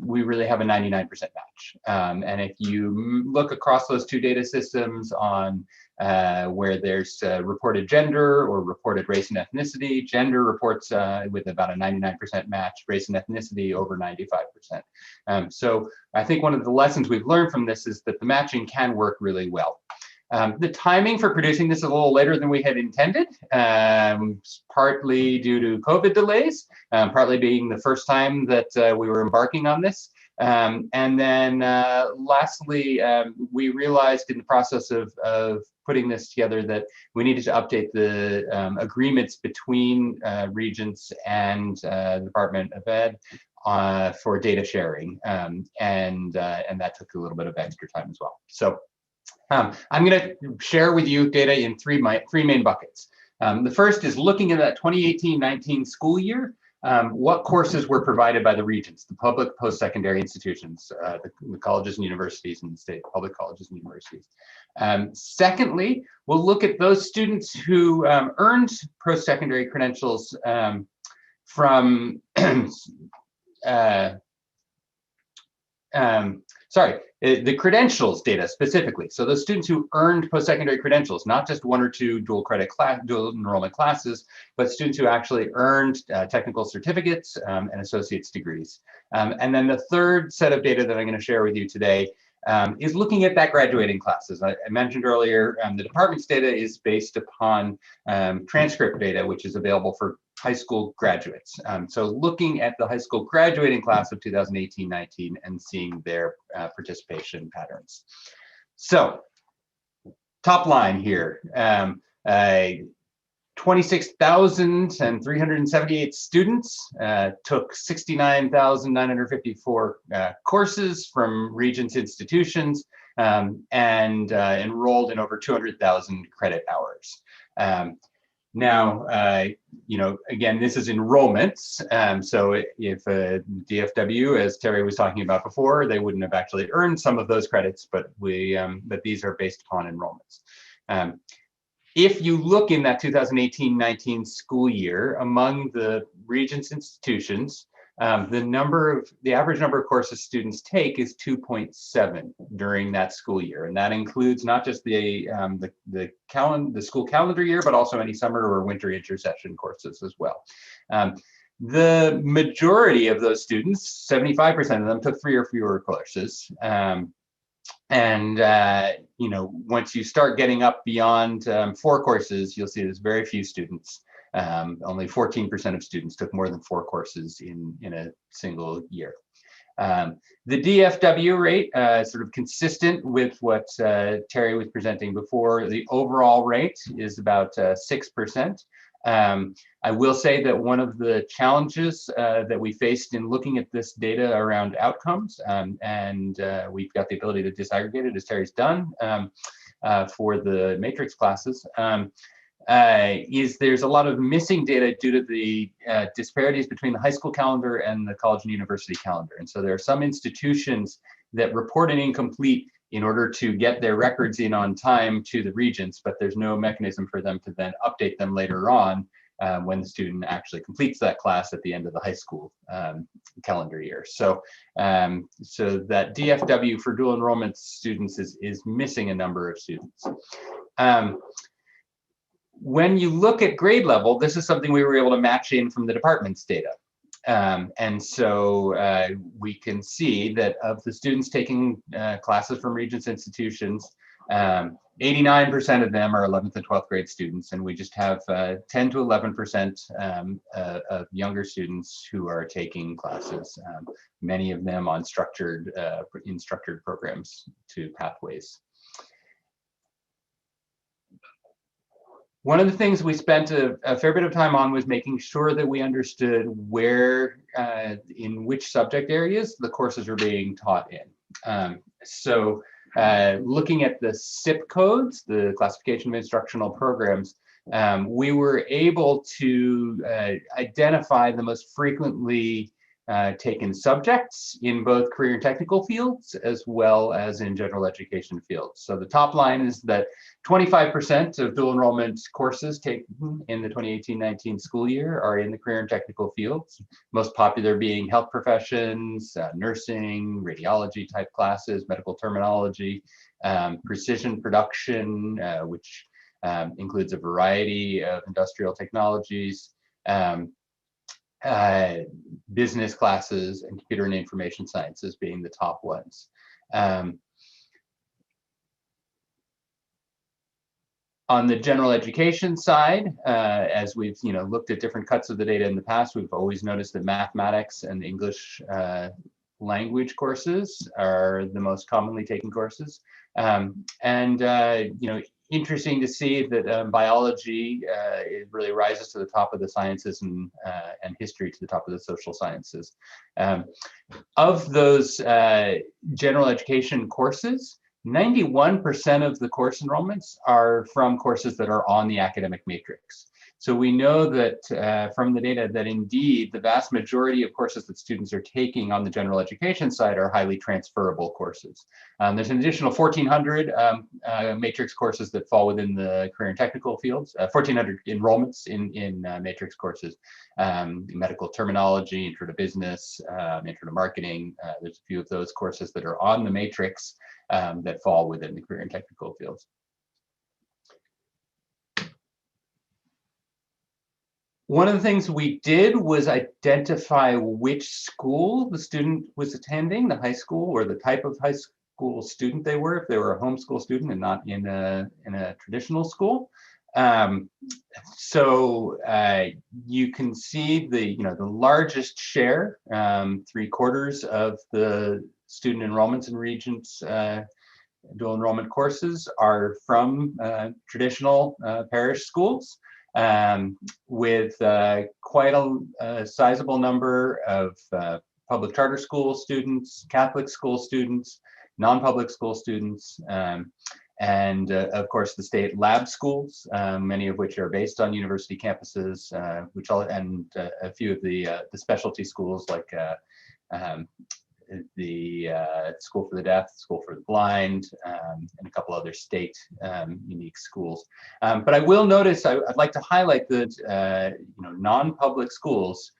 we really have a 99% match. And if you look across those two data systems on where there's reported gender or reported race and ethnicity, gender reports with about a 99% match, race and ethnicity over 95%. So I think one of the lessons we've learned from this is that the matching can work really well. The timing for producing this is a little later than we had intended, partly due to COVID delays, partly being the first time that we were embarking on this. And then lastly, we realized in the process of putting this together that we needed to update the agreements between Regents and the Department of Ed for data sharing. And that took a little bit of extra time as well. So I'm going to share with you data in three main buckets. The first is looking at that 2018-19 school year. What courses were provided by the Regents, the public post-secondary institutions, the colleges and universities in the state, public colleges and universities. Secondly, we'll look at those students who earned post-secondary credentials from, the credentials data specifically. So those students who earned post-secondary credentials, not just one or two dual enrollment classes, but students who actually earned technical certificates and associate's degrees. And then the third set of data that I'm going to share with you today is looking at that graduating classes. I mentioned earlier, the department's data is based upon transcript data, which is available for high school graduates. So looking at the high school graduating class of 2018-19 and seeing their participation patterns. So top line here, 26,378 students took 69,954 courses from Regents institutions and enrolled in over 200,000 credit hours. Now, again, this is enrollments. So if a DFW, as Terry was talking about before, they wouldn't have actually earned some of those credits, but these are based upon enrollments. If you look in that 2018-19 school year, among the Regents institutions, the average number of courses students take is 2.7 during that school year, and that includes not just the school calendar year, but also any summer or winter intersession courses as well. The majority of those students, 75% of them, took 3 or fewer courses. Once you start getting up beyond 4 courses, you'll see there's very few students. Only 14% of students took more than 4 courses in a single year. The DFW rate is sort of consistent with what Terry was presenting before. The overall rate is about 6%. I will say that one of the challenges that we faced in looking at this data around outcomes, and we've got the ability to disaggregate it as Terry's done for the matrix classes, is there's a lot of missing data due to the disparities between the high school calendar and the college and university calendar. And so there are some institutions that report an incomplete in order to get their records in on time to the Regents, but there's no mechanism for them to then update them later on when the student actually completes that class at the end of the high school calendar year. So, so that DFW for dual enrollment students is missing a number of students. When you look at grade level, this is something we were able to match in from the department's data. And so we can see that of the students taking classes from Regents institutions, 89% of them are 11th and 12th grade students, and we just have 10 to 11% of younger students who are taking classes, many of them on structured programs to pathways. One of the things we spent a fair bit of time on was making sure that we understood where, in which subject areas the courses are being taught in. So looking at the SIP codes, the classification of instructional programs, we were able to identify the most frequently taken subjects in both career and technical fields as well as in general education fields. So the top line is that 25% of dual enrollment courses taken in the 2018-19 school year are in the career and technical fields, most popular being health professions, nursing, radiology type classes, medical terminology, precision production, which includes a variety of industrial technologies, business classes, and computer and information sciences being the top ones. On the general education side, as we've looked at different cuts of the data in the past, we've always noticed that mathematics and English language courses are the most commonly taken courses. Interesting to see that biology it really rises to the top of the sciences, and history to the top of the social sciences. Of those general education courses, 91% of the course enrollments are from courses that are on the academic matrix. So we know that from the data that indeed the vast majority of courses that students are taking on the general education side are highly transferable courses. There's an additional 1,400 matrix courses that fall within the career and technical fields, 1,400 enrollments in matrix courses, medical terminology, intro to business, intro to marketing. There's a few of those courses that are on the matrix that fall within the career and technical fields. One of the things we did was identify which school the student was attending, the high school, or the type of high school student they were, if they were a homeschool student and not in a traditional school. You can see the largest share, 3/4 of the student enrollments in Regents dual enrollment courses are from traditional parish schools. With quite a sizable number of public charter school students, Catholic school students, non-public school students, and of course the state lab schools, many of which are based on university campuses, and a few of the specialty schools like the School for the Deaf, School for the Blind, and a couple other state unique schools. But I will notice, I'd like to highlight that non-public schools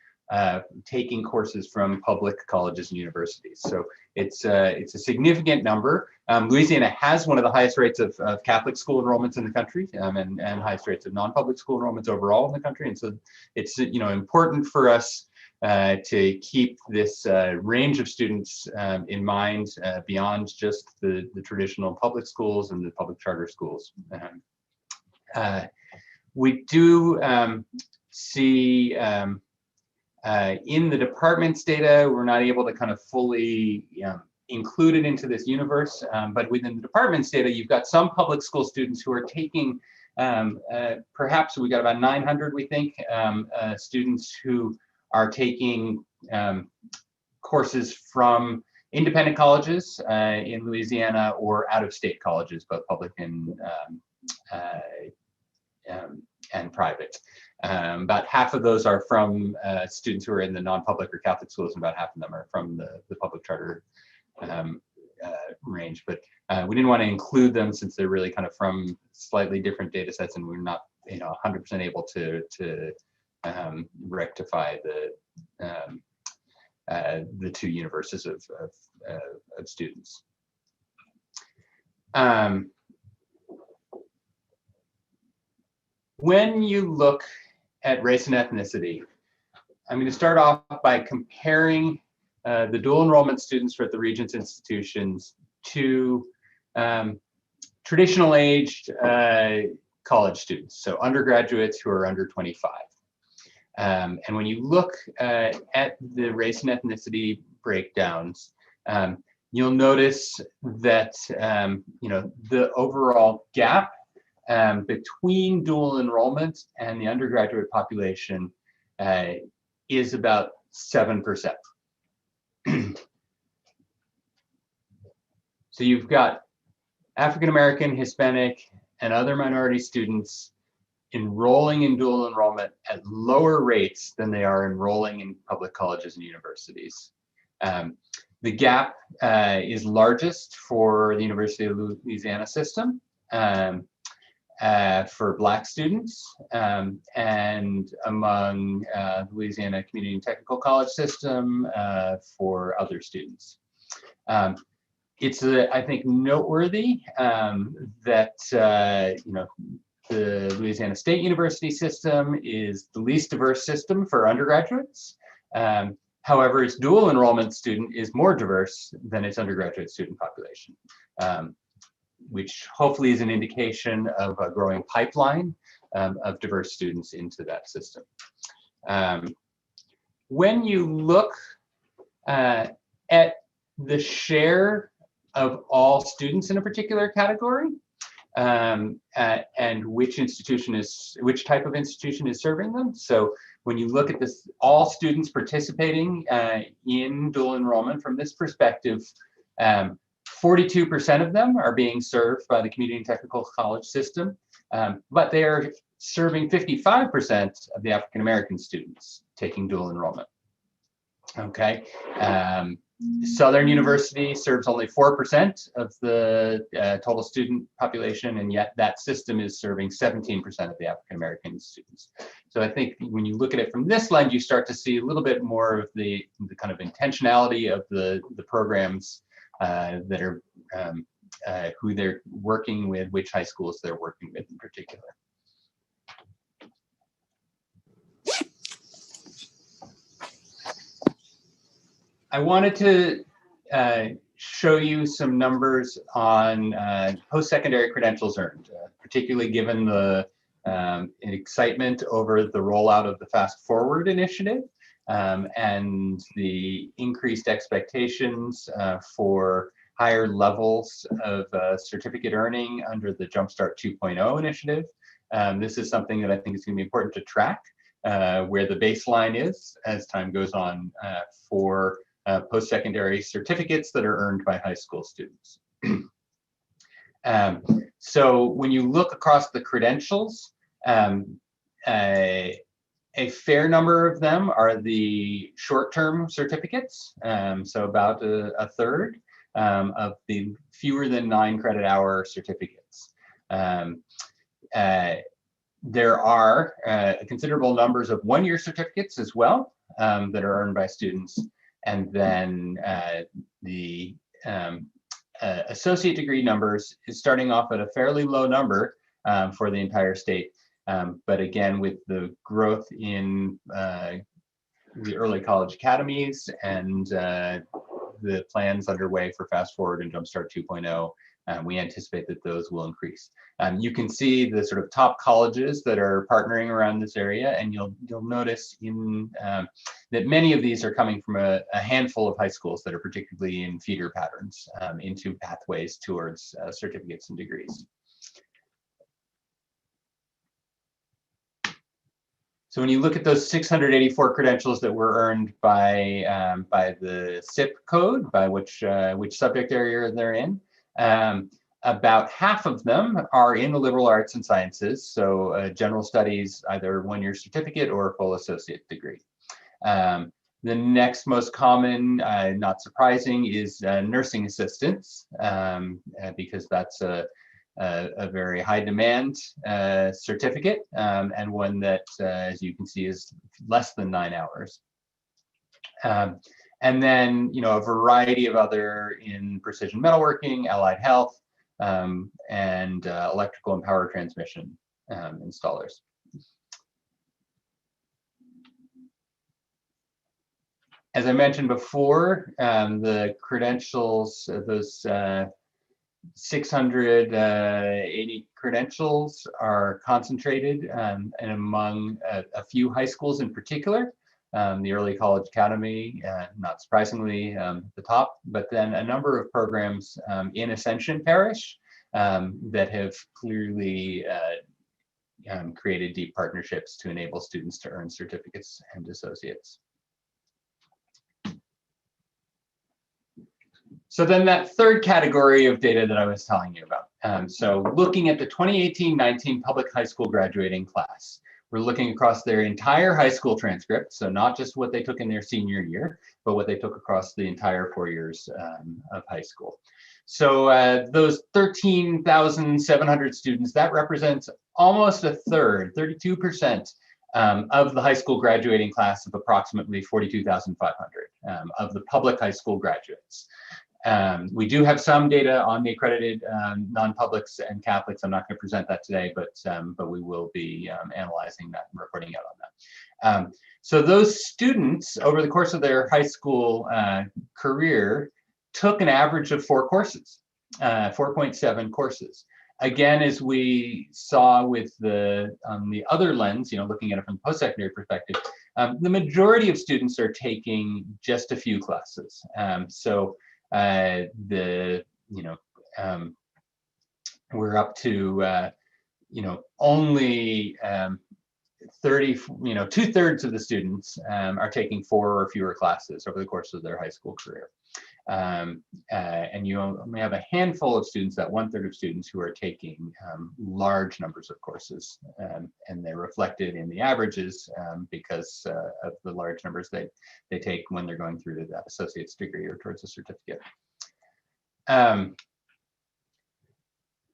taking courses from public colleges and universities. So it's a significant number. Louisiana has one of the highest rates of Catholic school enrollments in the country, and highest rates of non-public school enrollments overall in the country. And so it's important for us to keep this range of students in mind beyond just the traditional public schools and the public charter schools. We do see in the department's data, we're not able to kind of fully include it into this universe, but within the department's data, you've got some public school students who are taking, perhaps we got about 900, we think, students who are taking courses from independent colleges in Louisiana or out-of-state colleges, both public and private. About half of those are from students who are in the non-public or Catholic schools, and about half of them are from the public charter range. But we didn't want to include them since they're really kind of from slightly different data sets, and we're not 100% able to rectify the two universes of students. When you look at race and ethnicity, I'm going to start off by comparing the dual enrollment students for the Regents institutions to traditional aged college students, so undergraduates who are under 25. And when you look at the race and ethnicity breakdowns, you'll notice that the overall gap between dual enrollment and the undergraduate population is about 7%. So you've got African American, Hispanic, and other minority students enrolling in dual enrollment at lower rates than they are enrolling in public colleges and universities. The gap is largest for the University of Louisiana system for Black students, and among Louisiana Community and Technical College system for other students. It's, I think, noteworthy that the Louisiana State University system is the least diverse system for undergraduates. However, its dual enrollment student is more diverse than its undergraduate student population, which hopefully is an indication of a growing pipeline of diverse students into that system. When you look at the share of all students in a particular category, and which type of institution is serving them. So when you look at this, all students participating in dual enrollment from this perspective, 42% of them are being served by the Community and Technical College system, but they are serving 55% of the African American students taking dual enrollment. Okay. Southern University serves only 4% of the total student population, and yet that system is serving 17% of the African American students. So I think when you look at it from this lens, you start to see a little bit more of the kind of intentionality of the programs that are who they're working with, which high schools they're working with in particular. I wanted to show you some numbers on post-secondary credentials earned, particularly given the excitement over the rollout of the Fast Forward initiative and the increased expectations for higher levels of certificate earning under the Jumpstart 2.0 initiative. This is something that I think is going to be important to track, where the baseline is as time goes on for post-secondary certificates that are earned by high school students. So when you look across the credentials, a fair number of them are the short-term certificates, so about a third of the fewer than 9 credit hour certificates. There are considerable numbers of one-year certificates as well that are earned by students. And then the associate degree numbers is starting off at a fairly low number for the entire state. But again, with the growth in the early college academies and the plans underway for Fast Forward and Jumpstart 2.0, we anticipate that those will increase. You can see the sort of top colleges that are partnering around this area, and you'll notice in that many of these are coming from a handful of high schools that are particularly in feeder patterns into pathways towards certificates and degrees. So when you look at those 684 credentials that were earned by the SIP code, by which subject area they're in, about half of them are in the liberal arts and sciences, so general studies, either one-year certificate or a full associate degree. The next most common, not surprising, is nursing assistants, because that's a very high demand certificate, and one that, as you can see, is less than 9 hours. And then, a variety of other in precision metalworking, allied health, and electrical and power transmission installers. As I mentioned before, the credentials, those 680 credentials are concentrated and among a few high schools in particular. The Early College Academy, not surprisingly, at the top, but then a number of programs in Ascension Parish that have clearly created deep partnerships to enable students to earn certificates and associates. So then that third category of data that I was telling you about, So looking at the 2018-19 public high school graduating class, we're looking across their entire high school transcript, so not just what they took in their senior year, but what they took across the entire 4 years of high school. So those 13,700 students, that represents almost a third, 32% of the high school graduating class of approximately 42,500 of the public high school graduates. We do have some data on the accredited non-publics and Catholics. I'm not going to present that today, but we will be analyzing that and reporting out on that. So those students over the course of their high school career took an average of 4 courses, 4.7 courses. Again, as we saw with the other lens, looking at it from the post-secondary perspective, the majority of students are taking just a few classes. We're up to only 2/3 of the students are taking 4 or fewer classes over the course of their high school career. And you only have a handful of students, that 1/3 of students, who are taking large numbers of courses, and they're reflected in the averages because of the large numbers they take when they're going through to that associate's degree or towards a certificate.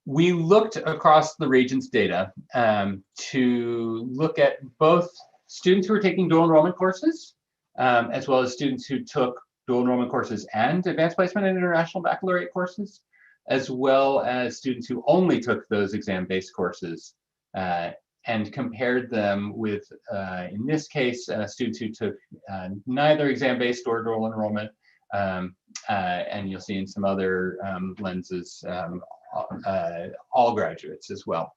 We looked across the region's data to look at both students who are taking dual enrollment courses, as well as students who took dual enrollment courses and advanced placement and international baccalaureate courses, as well as students who only took those exam-based courses, and compared them with, in this case, students who took neither exam-based or dual enrollment, and you'll see in some other lenses, all graduates as well.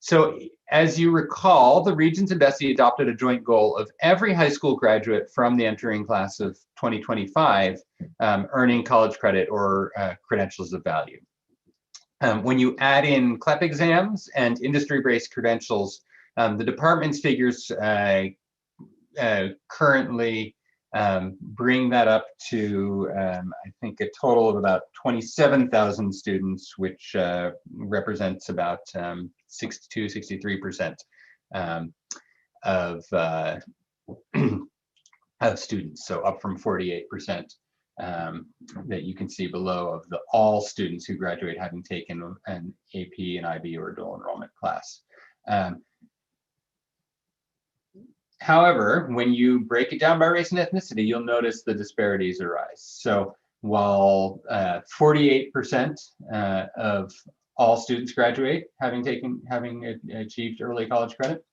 So as you recall, the Regents and BESI adopted a joint goal of every high school graduate from the entering class of 2025 earning college credit or credentials of value. When you add in CLEP exams and industry-based credentials, the department's figures currently bring that up to, I think, a total of about 27,000 students, which represents about 62-63% of students, so up from 48% that you can see below of the all students who graduate having taken an AP, an IB, or a dual enrollment class. However, when you break it down by race and ethnicity, you'll notice the disparities arise. So while 48% of all students graduate having achieved early college credit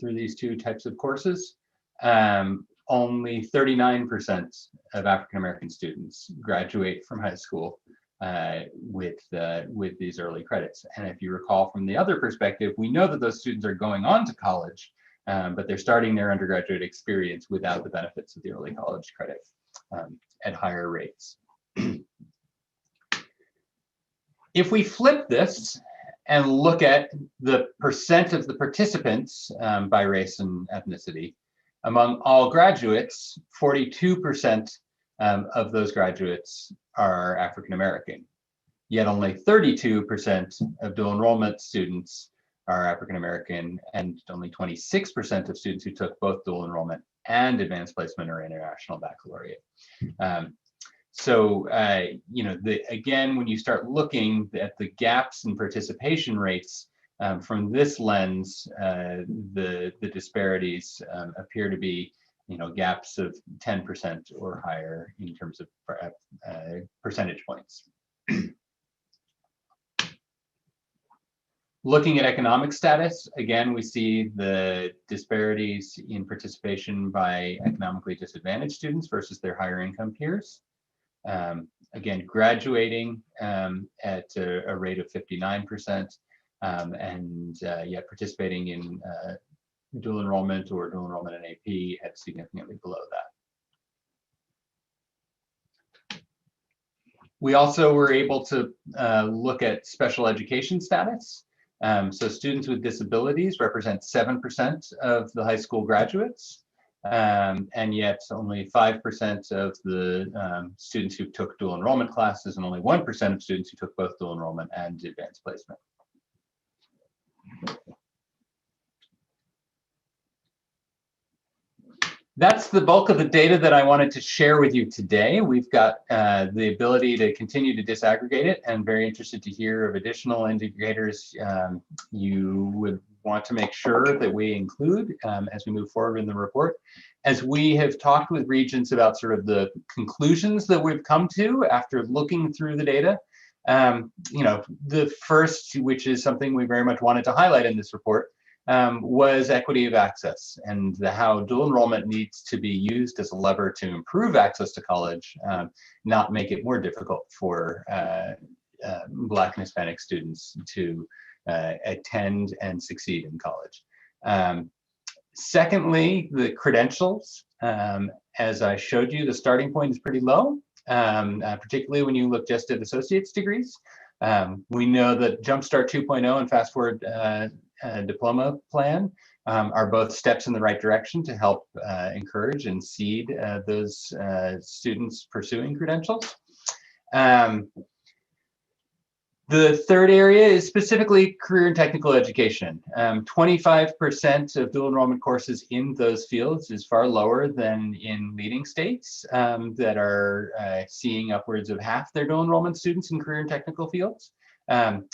through these 2 types of courses, only 39% of African American students graduate from high school with these early credits. And if you recall from the other perspective, we know that those students are going on to college, but they're starting their undergraduate experience without the benefits of the early college credit at higher rates. If we flip this and look at the percent of the participants by race and ethnicity, among all graduates, 42% of those graduates are African American, yet only 32% of dual enrollment students are African American, and only 26% of students who took both dual enrollment and advanced placement or international baccalaureate. Again, when you start looking at the gaps in participation rates from this lens, the disparities appear to be, gaps of 10% or higher in terms of percentage points. Looking at economic status, again, we see the disparities in participation by economically disadvantaged students versus their higher income peers. Again, graduating at a rate of 59%, and yet participating in dual enrollment or dual enrollment in AP at significantly below that. We also were able to look at special education status. So students with disabilities represent 7% of the high school graduates, And yet only 5% of the students who took dual enrollment classes and only 1% of students who took both dual enrollment and advanced placement. That's the bulk of the data that I wanted to share with you today. We've got the ability to continue to disaggregate it, and very interested to hear of additional indicators you would want to make sure that we include as we move forward in the report. As we have talked with Regents about sort of the conclusions that we've come to after looking through the data, the first, which is something we very much wanted to highlight in this report, was equity of access, and how dual enrollment needs to be used as a lever to improve access to college, not make it more difficult for Black and Hispanic students to attend and succeed in college. Secondly, the credentials. As I showed you, the starting point is pretty low, particularly when you look just at associate's degrees. We know that Jumpstart 2.0 and Fast Forward diploma plan are both steps in the right direction to help encourage and seed those students pursuing credentials. The third area is specifically career and technical education. 25% of dual enrollment courses in those fields is far lower than in leading states that are seeing upwards of half their dual enrollment students in career and technical fields. And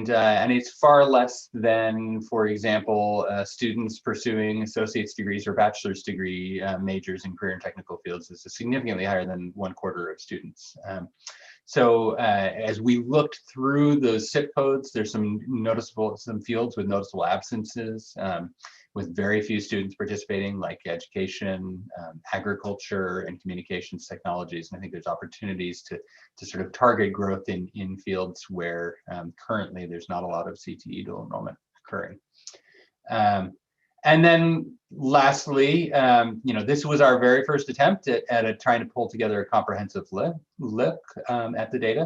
it's far less than, for example, students pursuing associate's degrees or bachelor's degree majors in career and technical fields. This is significantly higher than 1/4 of students. So as we looked through those SIP codes, there's some fields with noticeable absences, with very few students participating, like education, agriculture, and communications technologies. And I think there's opportunities to sort of target growth in fields where currently there's not a lot of CTE dual enrollment occurring. And then lastly, this was our very first attempt at trying to pull together a comprehensive look at the data.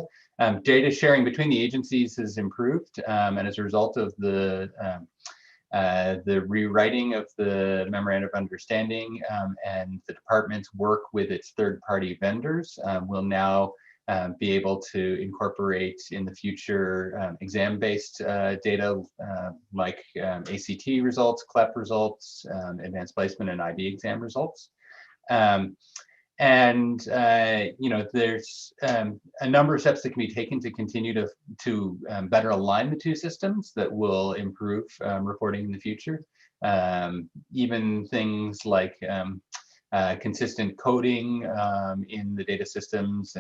Data sharing between the agencies has improved, and as a result of the rewriting of the Memorandum of Understanding and the department's work with its third-party vendors, will now be able to incorporate in the future exam-based data like ACT results, CLEP results, advanced placement and IB exam results. There's a number of steps that can be taken to continue to better align the two systems that will improve reporting in the future. Even things like consistent coding in the data systems.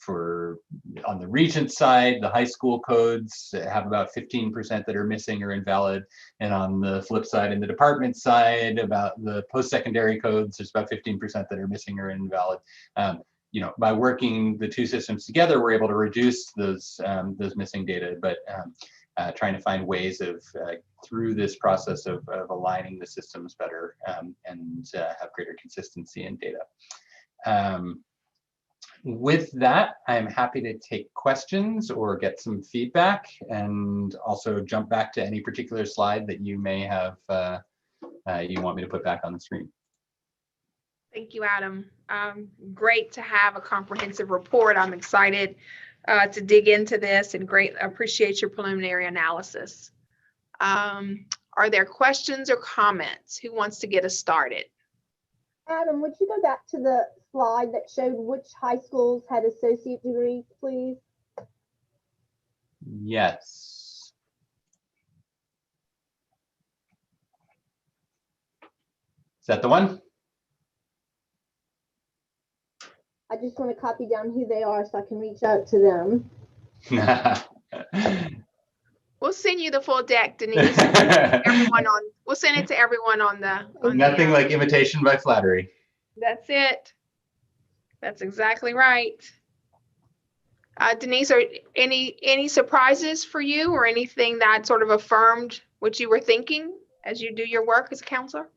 On the Regent side, the high school codes have about 15% that are missing or invalid. And on the flip side, in the department side, about the post-secondary codes, there's about 15% that are missing or invalid. By working the two systems together, we're able to reduce those missing data, but trying to find ways of, through this process of aligning the systems better and have greater consistency in data. With that, I'm happy to take questions or get some feedback, and also jump back to any particular slide that you may have you want me to put back on the screen. Thank you, Adam. Great to have a comprehensive report. I'm excited to dig into this, and appreciate your preliminary analysis. Are there questions or comments? Who wants to get us started? Adam, would you go back to the slide that showed which high schools had associate degrees, please? Yes. Is that the one? I just want to copy down who they are so I can reach out to them. We'll send you the full deck, Denise. We'll send it to everyone on the. Nothing like imitation by flattery. That's it. That's exactly right. Denise, are any surprises for you, or anything that sort of affirmed what you were thinking as you do your work as a counselor?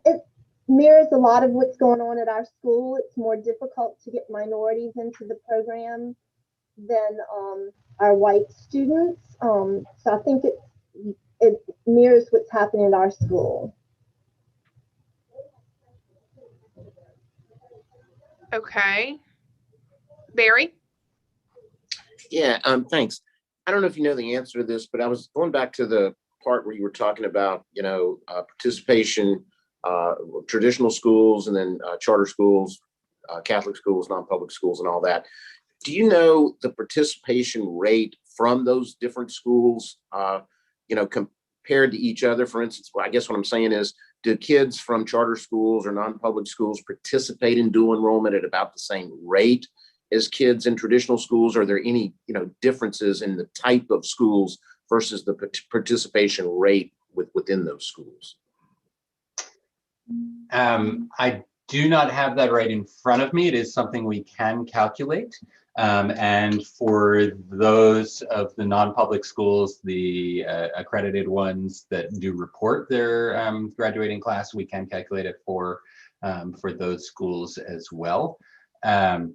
It mirrors a lot of what's going on at our school. It's more difficult to get minorities into the program than our white students. So I think it mirrors what's happening at our school. Okay. Barry? Yeah, thanks. I don't know if you know the answer to this, but I was going back to the part where you were talking about, participation, traditional schools and then charter schools, Catholic schools, non-public schools and all that. Do you know the participation rate from those different schools, compared to each other? For instance, well, I guess what I'm saying is, do kids from charter schools or non-public schools participate in dual enrollment at about the same rate as kids in traditional schools? Are there any, differences in the type of schools versus the participation rate within those schools? I do not have that right in front of me. It is something we can calculate. And for those of the non-public schools, the accredited ones that do report their graduating class, we can calculate it for those schools as well. The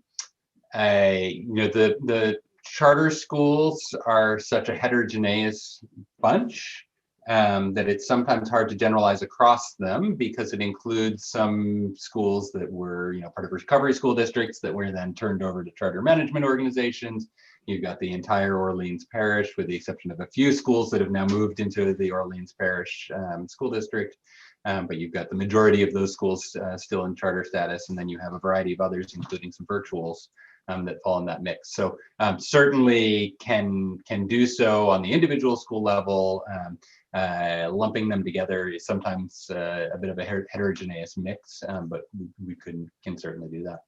charter schools are such a heterogeneous bunch that it's sometimes hard to generalize across them, because it includes some schools that were, part of recovery school districts that were then turned over to charter management organizations. You've got the entire Orleans Parish, with the exception of a few schools that have now moved into the Orleans Parish school district. But you've got the majority of those schools still in charter status, and then you have a variety of others, including some virtuals that fall in that mix. So certainly can do so on the individual school level. Lumping them together is sometimes a bit of a heterogeneous mix, but we can certainly do that.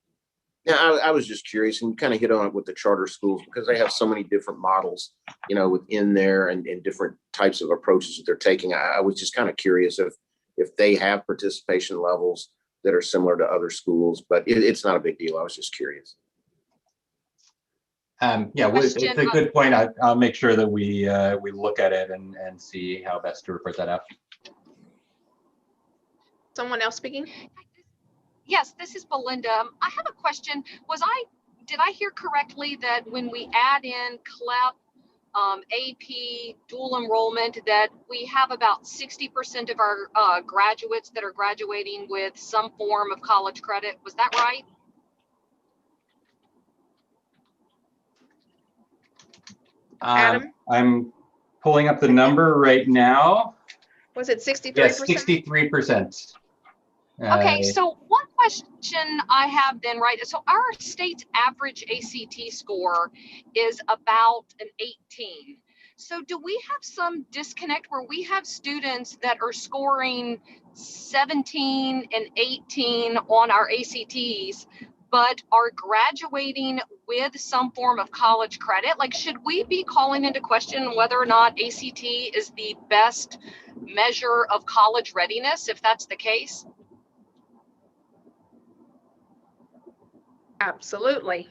Yeah, I was just curious, and you kind of hit on it with the charter schools, because they have so many different models, within there, and different types of approaches that they're taking. I was just kind of curious if they have participation levels that are similar to other schools, but it's not a big deal. I was just curious. It's a good point. I'll make sure that we look at it and see how best to report that out. Someone else speaking? Yes, this is Belinda. I have a question. Did I hear correctly that when we add in CLEP, AP, dual enrollment, that we have about 60% of our graduates that are graduating with some form of college credit? Was that right? Adam? I'm pulling up the number right now. Was it 63%? Yes, 63%. Okay, so one question I have then, right? So our state's average ACT score is about an 18. So do we have some disconnect where we have students that are scoring 17 and 18 on our ACTs, but are graduating with some form of college credit? Like, should we be calling into question whether or not ACT is the best measure of college readiness, if that's the case? Absolutely.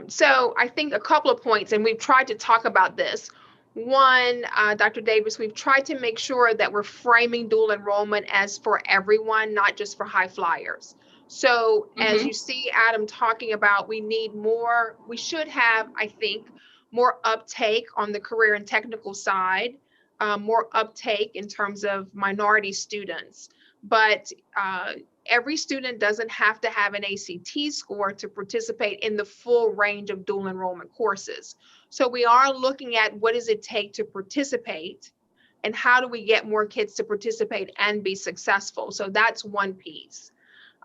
So I think a couple of points, and we've tried to talk about this. One, Dr. Davis, we've tried to make sure that we're framing dual enrollment as for everyone, not just for high flyers. So as you see Adam talking about, we should have, I think, more uptake on the career and technical side, more uptake in terms of minority students. But every student doesn't have to have an ACT score to participate in the full range of dual enrollment courses. So we are looking at what does it take to participate, and how do we get more kids to participate and be successful? So that's one piece.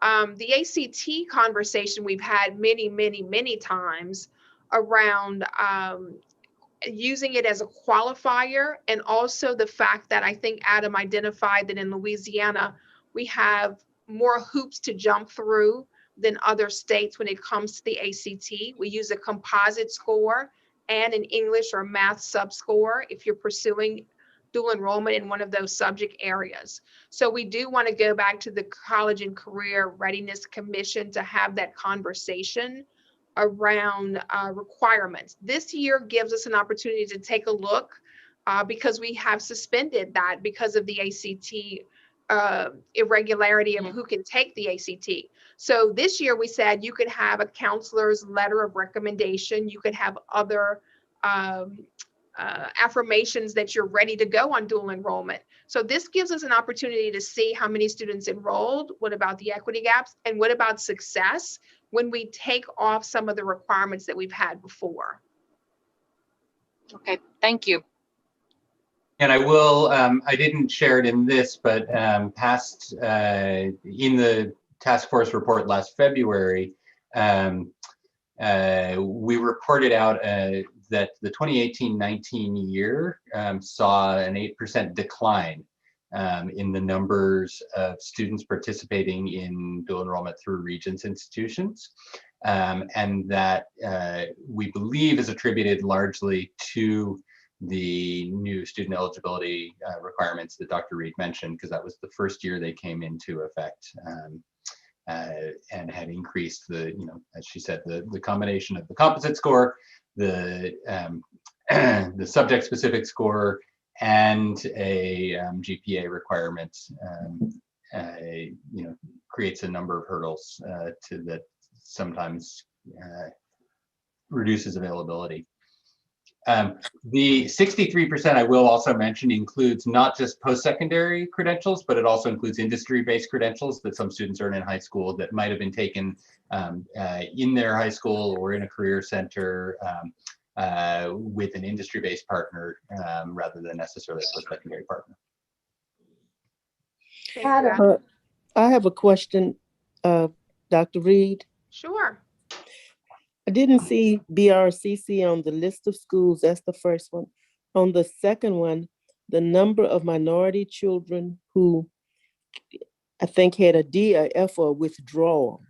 The ACT conversation we've had many, many, many times around using it as a qualifier, and also the fact that I think Adam identified that in Louisiana, we have more hoops to jump through than other states when it comes to the ACT. We use a composite score and an English or math sub-score if you're pursuing dual enrollment in one of those subject areas. So we do want to go back to the College and Career Readiness Commission to have that conversation around requirements. This year gives us an opportunity to take a look because we have suspended that because of the ACT irregularity of who can take the ACT. So this year we said you could have a counselor's letter of recommendation. You could have other affirmations that you're ready to go on dual enrollment. So this gives us an opportunity to see how many students enrolled, what about the equity gaps, and what about success when we take off some of the requirements that we've had before. Okay, thank you. And I will, I didn't share it in this, but past in the task force report last February, we reported out that the 2018-19 year saw an 8% decline in the numbers of students participating in dual enrollment through Regents institutions. And that we believe is attributed largely to the new student eligibility requirements that Dr. Reed mentioned, because that was the first year they came into effect. And had increased the, you know, as she said, the combination of the composite score, the subject-specific score, and a GPA requirement, you know, creates a number of hurdles to that sometimes reduces availability. The 63%, I will also mention, includes not just post-secondary credentials, but it also includes industry-based credentials that some students earn in high school that might have been taken in their high school or in a career center with an industry-based partner rather than necessarily a post-secondary partner. I have a question, Dr. Reed. Sure. I didn't see BRCC on the list of schools. That's the first one. On the second one, the number of minority children who I think had a D, a F, or withdrawal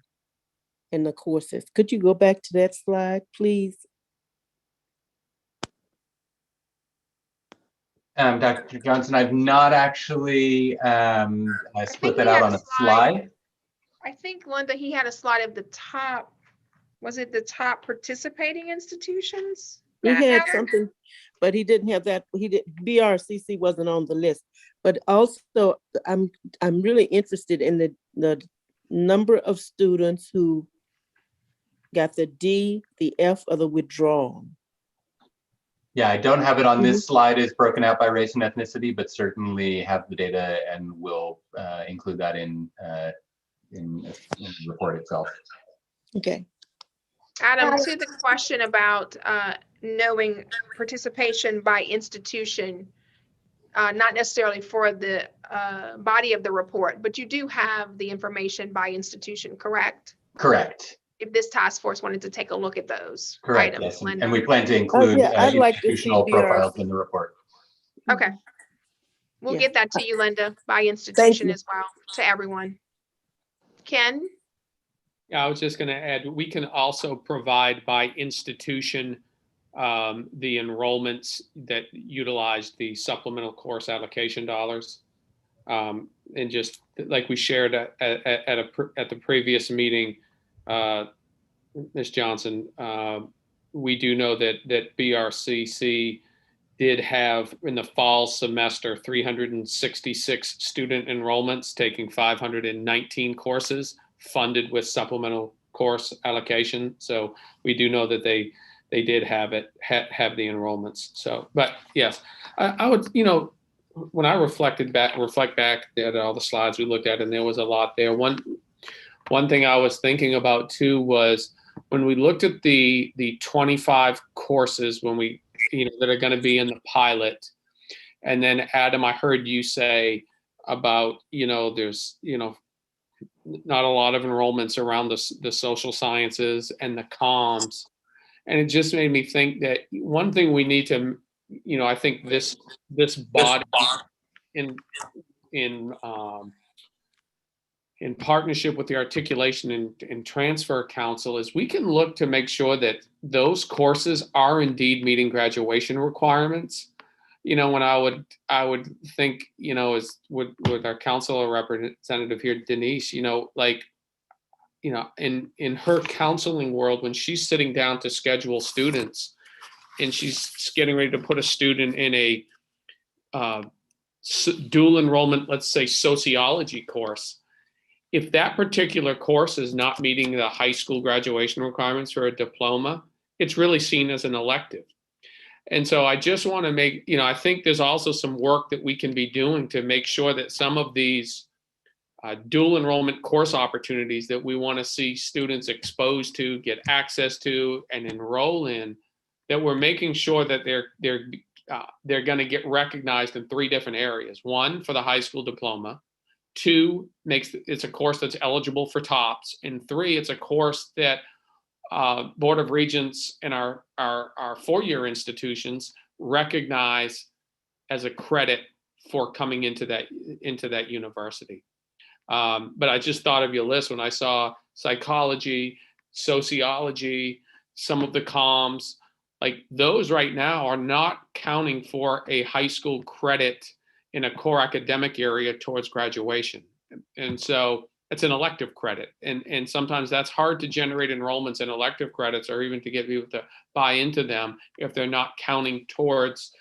in the courses. Could you go back to that slide, please? Dr. Johnson, I've not actually split that out on a slide. I think, Linda, he had a slide of the top. Was it the top participating institutions? He had something, but he didn't have that. He did. BRCC wasn't on the list. But also, I'm really interested in the number of students who got the D, the F, or the withdrawal. Yeah, I don't have it on this slide. It's broken out by race and ethnicity, but certainly have the data and will include that in the report itself. Okay. Adam, to the question about knowing participation by institution, not necessarily for the body of the report, but you do have the information by institution, correct? Correct. If this task force wanted to take a look at those Correct, items, yes. Linda. And we plan to include I'd like to see institutional profiles BRC. in the report. Okay. We'll Yeah. get that to you, Linda, by institution as well, to everyone. Ken? Yeah, I was just going to add, we can also provide by institution the enrollments that utilize the supplemental course allocation dollars. And just like we shared at the previous meeting, Ms. Johnson, we do know that BRCC did have in the fall semester 366 student enrollments taking 519 courses funded with supplemental course allocation. So we do know that they did have the enrollments. So, but yes, I would, you know, when I reflect back at all the slides we looked at, and there was a lot there. One thing I was thinking about too was when we looked at the 25 courses when we, you know, that are going to be in the pilot, and then Adam, I heard you say about, you know, there's, you know, not a lot of enrollments around the social sciences and the comms. And it just made me think that one thing we need to, you know, I think this body in partnership with the Articulation and Transfer Council is we can look to make sure that those courses are indeed meeting graduation requirements. You know, when I would think, you know, as with our council representative here, Denise, you know, like, you know, in her counseling world, when she's sitting down to schedule students and she's getting ready to put a student in a dual enrollment, let's say sociology course, if that particular course is not meeting the high school graduation requirements for a diploma, it's really seen as an elective. And so I just want to make, I think there's also some work that we can be doing to make sure that some of these dual enrollment course opportunities that we want to see students exposed to, get access to, and enroll in, that we're making sure that they're going to get recognized in 3 different areas. 1, for the high school diploma. 2, it's a course that's eligible for TOPS. And 3, it's a course that Board of Regents and our 4-year institutions recognize as a credit for coming into that university. But I just thought of your list when I saw psychology, sociology, some of the comms, like those right now are not counting for a high school credit in a core academic area towards graduation. And so it's an elective credit. And sometimes that's hard to generate enrollments in elective credits or even to get people to buy into them if they're not counting towards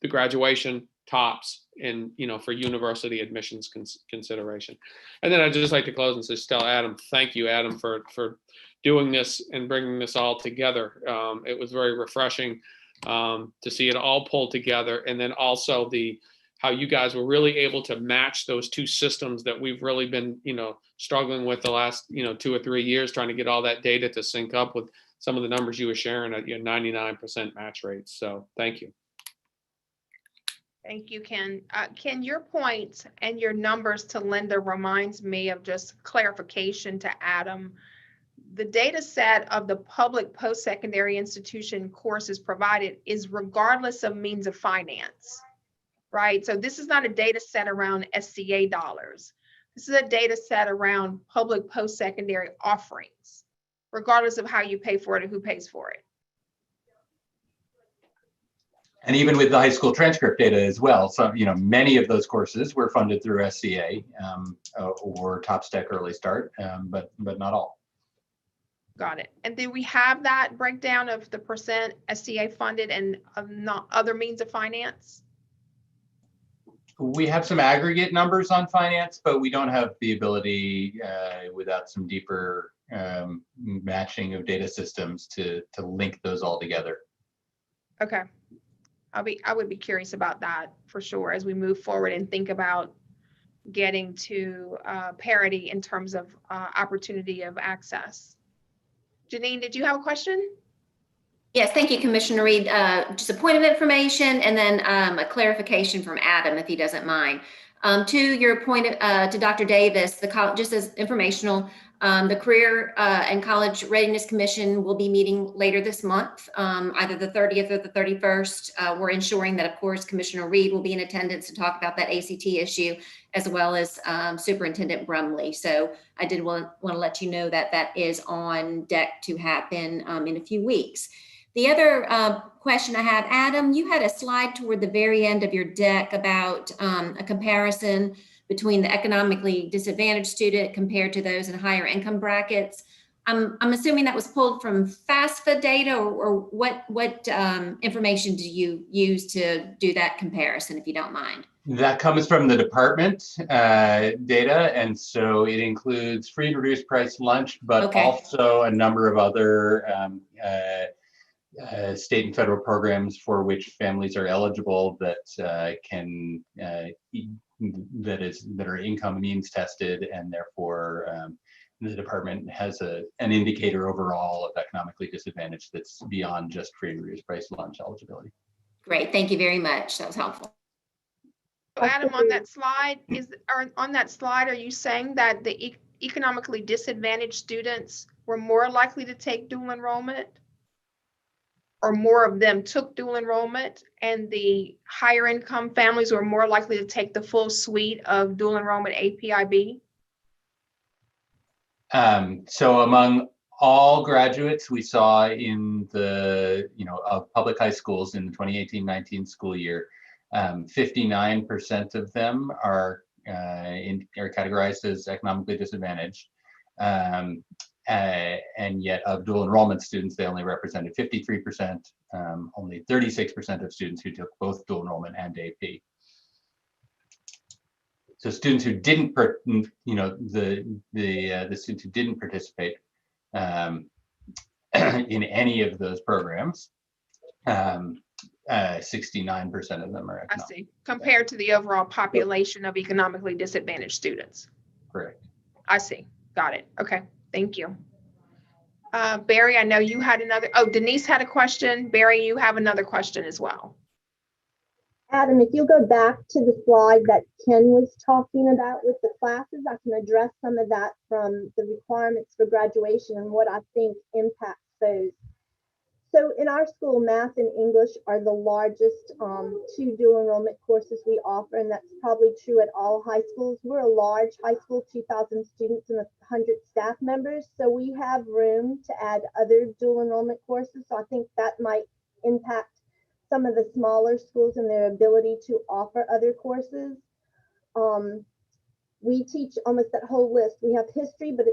the graduation TOPS and, for university admissions consideration. And then I'd just like to close and just tell Adam, thank you, Adam, for doing this and bringing this all together. It was very refreshing to see it all pulled together. And then also how you guys were really able to match those 2 systems that we've really been, struggling with the last, 2 or 3 years, trying to get all that data to sync up with some of the numbers you were sharing at your 99% match rates. So thank you. Thank you, Ken. Ken, your points and your numbers to Linda reminds me of just clarification to Adam. The data set of the public post-secondary institution courses provided is regardless of means of finance, right? So this is not a data set around SCA dollars. This is a data set around public post-secondary offerings, regardless of how you pay for it or who pays for it. And even with the high school transcript data as well. So, many of those courses were funded through SCA or TOPS Tech Early Start, but not all. Got it. And do we have that breakdown of the percent SCA funded and not other means of finance? We have some aggregate numbers on finance, but we don't have the ability without some deeper matching of data systems to link those all together. Okay. I would be curious about that for sure as we move forward and think about getting to parity in terms of opportunity of access. Janine, did you have a question? Yes, thank you, Commissioner Reed. Just a point of information and then a clarification from Adam, if he doesn't mind. To your point to Dr. Davis, just as informational, the Career and College Readiness Commission will be meeting later this month, either the 30th or the 31st. We're ensuring that, of course, Commissioner Reed will be in attendance to talk about that ACT issue, as well as Superintendent Brumley. So I did want to let you know that that is on deck to happen in a few weeks. The other question I have, Adam, you had a slide toward the very end of your deck about a comparison between the economically disadvantaged student compared to those in higher income brackets. I'm assuming that was pulled from FAFSA data, or what information do you use to do that comparison, if you don't mind? That comes from the department data, and so it includes free and reduced price lunch, but also a number of other state and federal programs for which families are eligible that that are income means tested, and therefore the department has an indicator overall of economically disadvantaged that's beyond just free and reduced price lunch eligibility. Great, thank you very much. That was helpful. Adam, on that slide, are you saying that the economically disadvantaged students were more likely to take dual enrollment? Or more of them took dual enrollment, and the higher income families were more likely to take the full suite of dual enrollment APIB? So among all graduates we saw in the, of public high schools in the 2018-19 school year, 59% of them are categorized as economically disadvantaged. And yet of dual enrollment students, they only represented 53%, only 36% of students who took both dual enrollment and AP. So students who didn't, the students who didn't participate in any of those programs 69% of them are I economic. see. Compared to the overall population of economically disadvantaged students. Correct. I see. Got it. Okay. Thank you. Barry, I know you had another. Oh, Denise had a question. Barry, you have another question as well. Adam, if you go back to the slide that Ken was talking about with the classes, I can address some of that from the requirements for graduation and what I think impacts those. So in our school, math and English are the largest two dual enrollment courses we offer, and that's probably true at all high schools. We're a large high school, 2,000 students and 100 staff members, so we have room to add other dual enrollment courses. So I think that might impact some of the smaller schools and their ability to offer other courses. We teach almost that whole list. We have history, but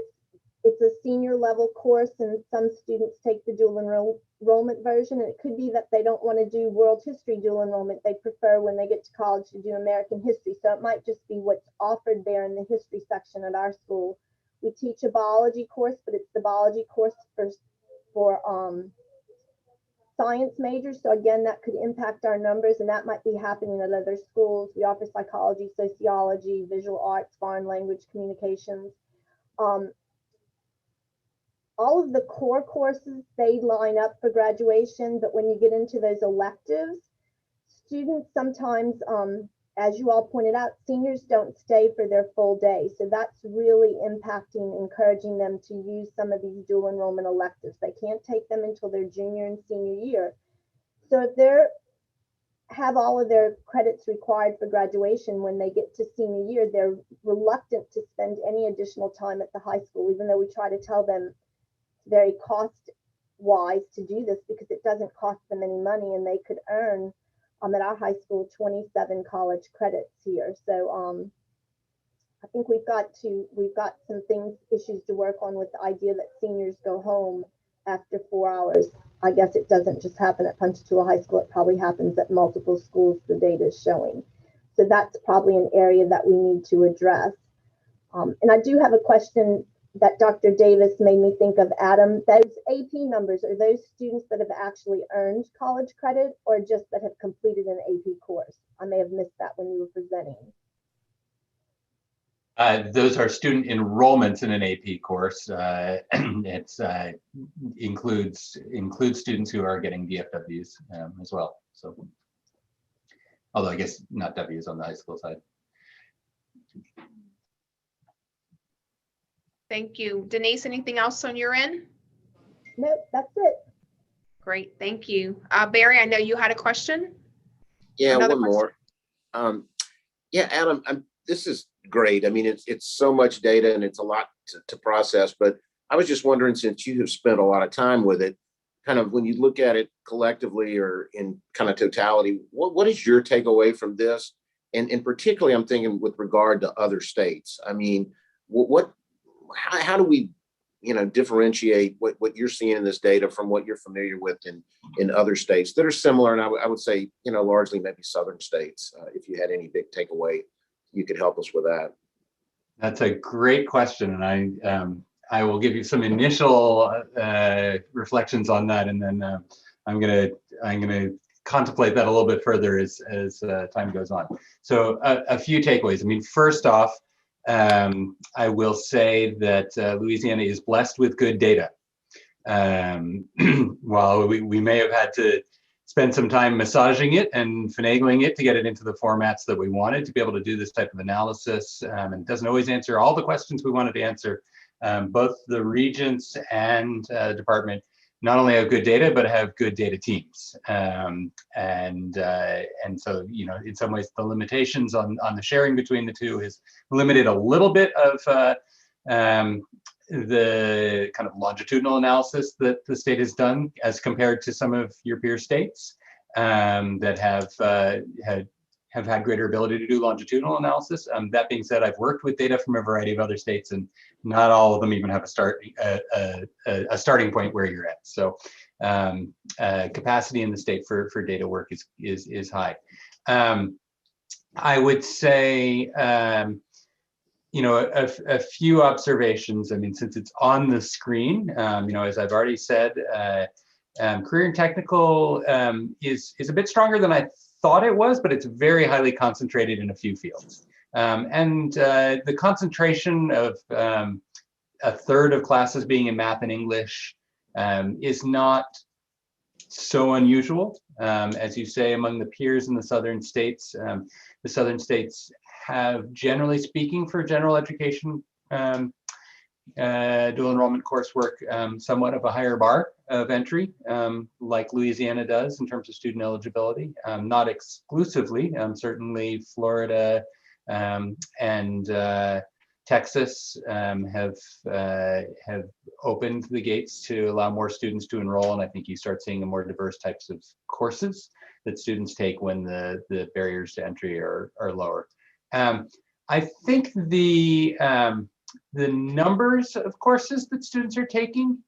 it's a senior level course, and some students take the dual enrollment version, and it could be that they don't want to do world history dual enrollment. They prefer when they get to college to do American history. So it might just be what's offered there in the history section at our school. We teach a biology course, but it's the biology course for science majors. So again, that could impact our numbers, and that might be happening at other schools. We offer psychology, sociology, visual arts, foreign language, communications. All of the core courses, they line up for graduation, but when you get into those electives, students sometimes, as you all pointed out, seniors don't stay for their full day. So that's really impacting, encouraging them to use some of these dual enrollment electives. They can't take them until their junior and senior year. So if they have all of their credits required for graduation when they get to senior year, they're reluctant to spend any additional time at the high school, even though we try to tell them very cost wise to do this because it doesn't cost them any money, and they could earn at our high school 27 college credits here. So I think we've got some issues to work on with the idea that seniors go home after 4 hours. I guess it doesn't just happen at Ponchatoula High School. It probably happens at multiple schools, the data is showing. So that's probably an area that we need to address. And I do have a question that Dr. Davis made me think of, Adam. Those AP numbers, are those students that have actually earned college credit or just that have completed an AP course? I may have missed that when you were presenting. Those are student enrollments in an AP course. It's includes students who are getting DFWs as well. So, although I guess not W's on the high school side. Thank you. Denise, anything else on your end? Nope, that's it. Great, thank you. Barry, I know you had a question. Yeah, Another one more. Yeah, Adam, this is great. I mean, it's so much data and it's a lot to process, but I was just wondering, since you have spent a lot of time with it, kind of when you look at it collectively or in kind of totality, what is your takeaway from this? And particularly, I'm thinking with regard to other states. I mean, how do we, differentiate what you're seeing in this data from what you're familiar with in other states that are similar? And I would say, largely maybe southern states. If you had any big takeaway, you could help us with that. That's a great question, and I will give you some initial reflections on that, and then I'm gonna contemplate that a little bit further as time goes on. So a few takeaways. I mean, first off, I will say that Louisiana is blessed with good data. While we may have had to spend some time massaging it and finagling it to get it into the formats that we wanted to be able to do this type of analysis, and it doesn't always answer all the questions we wanted to answer. Both the regents and department not only have good data, but have good data teams. And so, in some ways, the limitations on the sharing between the two has limited a little bit of the kind of longitudinal analysis that the state has done as compared to some of your peer states that have had greater ability to do longitudinal analysis. That being said, I've worked with data from a variety of other states, and not all of them even have a starting point where you're at. So capacity in the state for data work is high. I would say, a few observations. I mean, since it's on the screen, as I've already said, Career and technical is a bit stronger than I thought it was, but it's very highly concentrated in a few fields. The concentration of a third of classes being in math and English is not so unusual. As you say, among the peers in the southern states have, generally speaking, for general education dual enrollment coursework, somewhat of a higher bar of entry, like Louisiana does in terms of student eligibility. Not exclusively, certainly Florida and Texas have opened the gates to allow more students to enroll, and I think you start seeing the more diverse types of courses that students take when the barriers to entry are lower. I think the numbers of courses that students are taking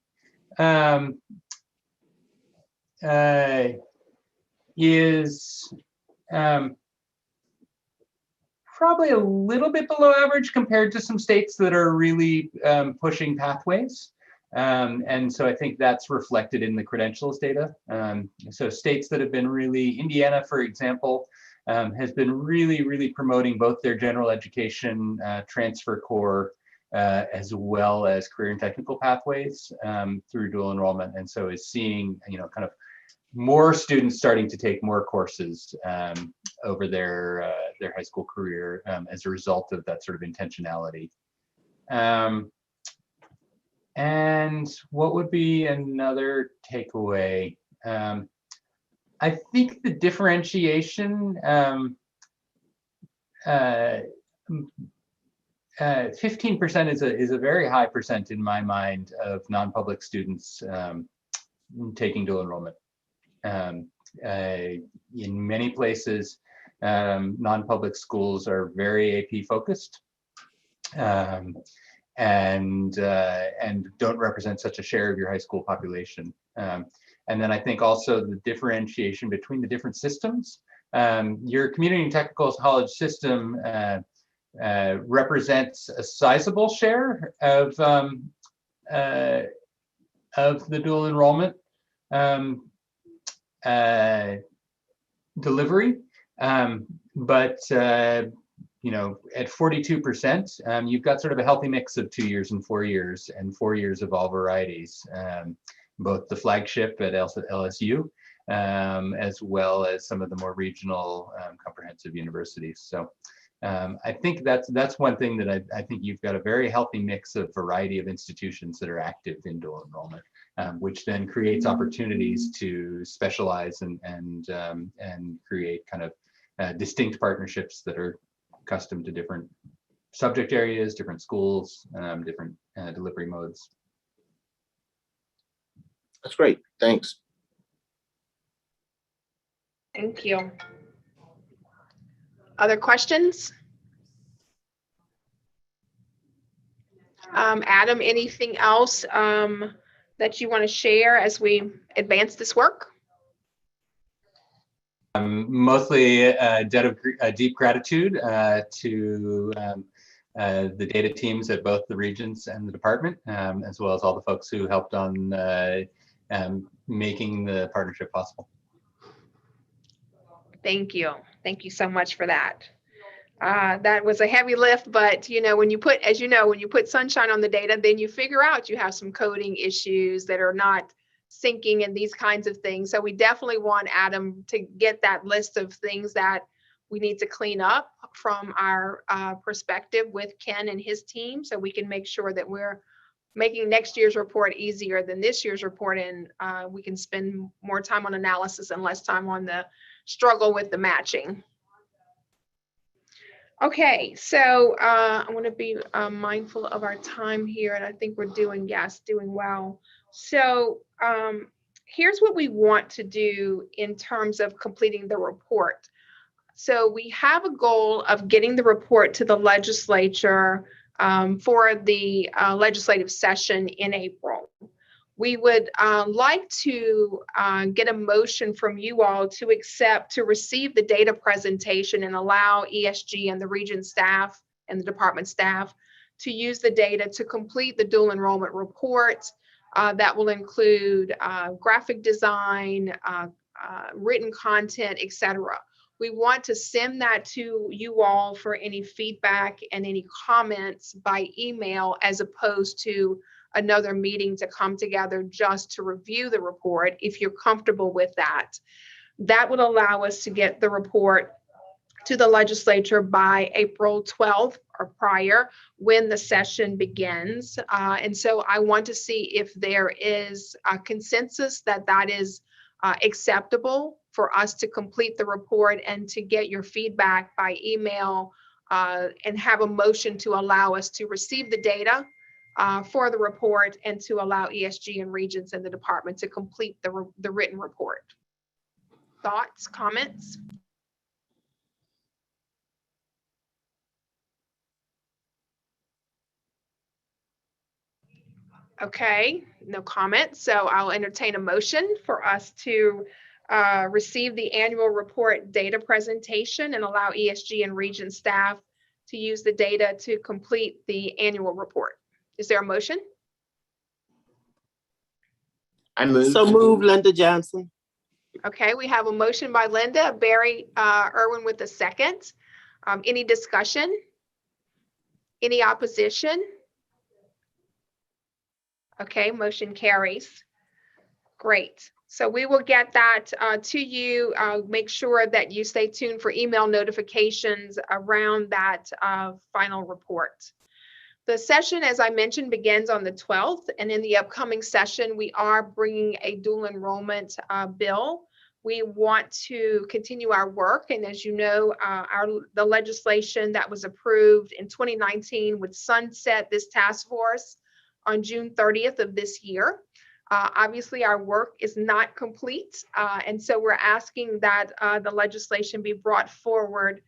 is probably a little bit below average compared to some states that are really pushing pathways. And so I think that's reflected in the credentials data. So states that have been really, Indiana, for example, has been really promoting both their general education transfer core as well as career and technical pathways through dual enrollment. And so is seeing, kind of more students starting to take more courses over their high school career as a result of that sort of intentionality. And what would be another takeaway? I think the differentiation, 15% is a very high percent in my mind of non-public students taking dual enrollment. In many places, non-public schools are very AP focused and don't represent such a share of your high school population. And then I think also the differentiation between the different systems. Your community and technical college system represents a sizable share of the dual enrollment delivery, but at 42%, you've got sort of a healthy mix of 2 years and 4 years, and 4 years of all varieties, both the flagship at LSU, as well as some of the more regional comprehensive universities. So I think that's one thing that I think you've got a very healthy mix of variety of institutions that are active in dual enrollment, which then creates opportunities to specialize and create kind of distinct partnerships that are custom to different subject areas, different schools, different delivery modes. That's great. Thanks. Thank you. Other questions? Adam, anything else that you want to share as we advance this work? Mostly a debt of deep gratitude to the data teams at both the regions and the department, as well as all the folks who helped on making the partnership possible. Thank you. Thank you so much for that. That was a heavy lift, but when you put, as you know, when you put sunshine on the data, then you figure out you have some coding issues that are not syncing and these kinds of things. So we definitely want Adam to get that list of things that we need to clean up from our perspective with Ken and his team, so we can make sure that we're making next year's report easier than this year's report, and we can spend more time on analysis and less time on the struggle with the matching. Okay, so I want to be mindful of our time here, and I think we're doing well. So here's what we want to do in terms of completing the report. So we have a goal of getting the report to the legislature for the legislative session in April. We would like to get a motion from you all to receive the data presentation and allow ESG and the region staff and the department staff to use the data to complete the dual enrollment report, that will include graphic design, written content, etc. We want to send that to you all for any feedback and any comments by email, as opposed to another meeting to come together just to review the report. If you're comfortable with that, that would allow us to get the report to the legislature by April 12th or prior, when the session begins. And so I want to see if there is a consensus that that is acceptable for us to complete the report and to get your feedback by email, and have a motion to allow us to receive the data for the report, and to allow ESG and Regents and the department to complete the written report. Thoughts, comments? Okay, no comments. So I'll entertain a motion for us to receive the annual report data presentation and allow ESG and Regent staff to use the data to complete the annual report. Is there a motion? I move. So move, Linda Johnson. Okay, we have a motion by Linda, Barry Irwin with a second. Any discussion? Any opposition? Okay, motion carries. Great. So we will get that to you. Make sure that you stay tuned for email notifications around that final report. The session, as I mentioned, begins on the 12th, and in the upcoming session, we are bringing a dual enrollment bill. We want to continue our work, and as you know, the legislation that was approved in 2019 would sunset this task force on June 30th of this year. Obviously, our work is not complete, and so we're asking that the legislation be brought forward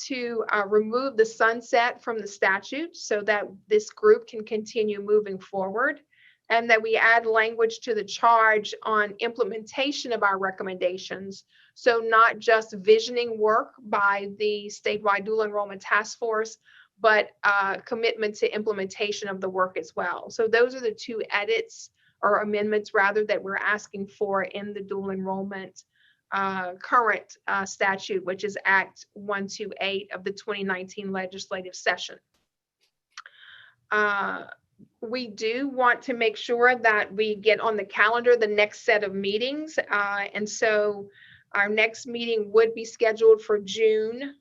to remove the sunset from the statute so that this group can continue moving forward, and that we add language to the charge on implementation of our recommendations. So not just visioning work by the statewide dual enrollment task force, but commitment to implementation of the work as well. So those are the two edits, or amendments rather, that we're asking for in the dual enrollment current statute, which is Act 128 of the 2019 legislative session. We do want to make sure that we get on the calendar the next set of meetings. And so our next meeting would be scheduled for June.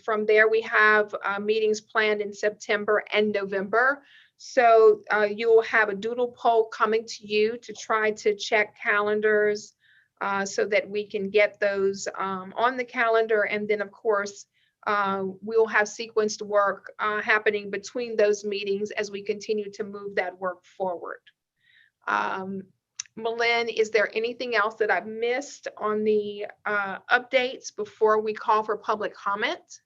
From there, we have meetings planned in September and November. So you'll have a doodle poll coming to you to try to check calendars so that we can get those on the calendar. And then, of course, we'll have sequenced work happening between those meetings as we continue to move that work forward. Malin, is there anything else that I've missed on the updates before we call for public comment?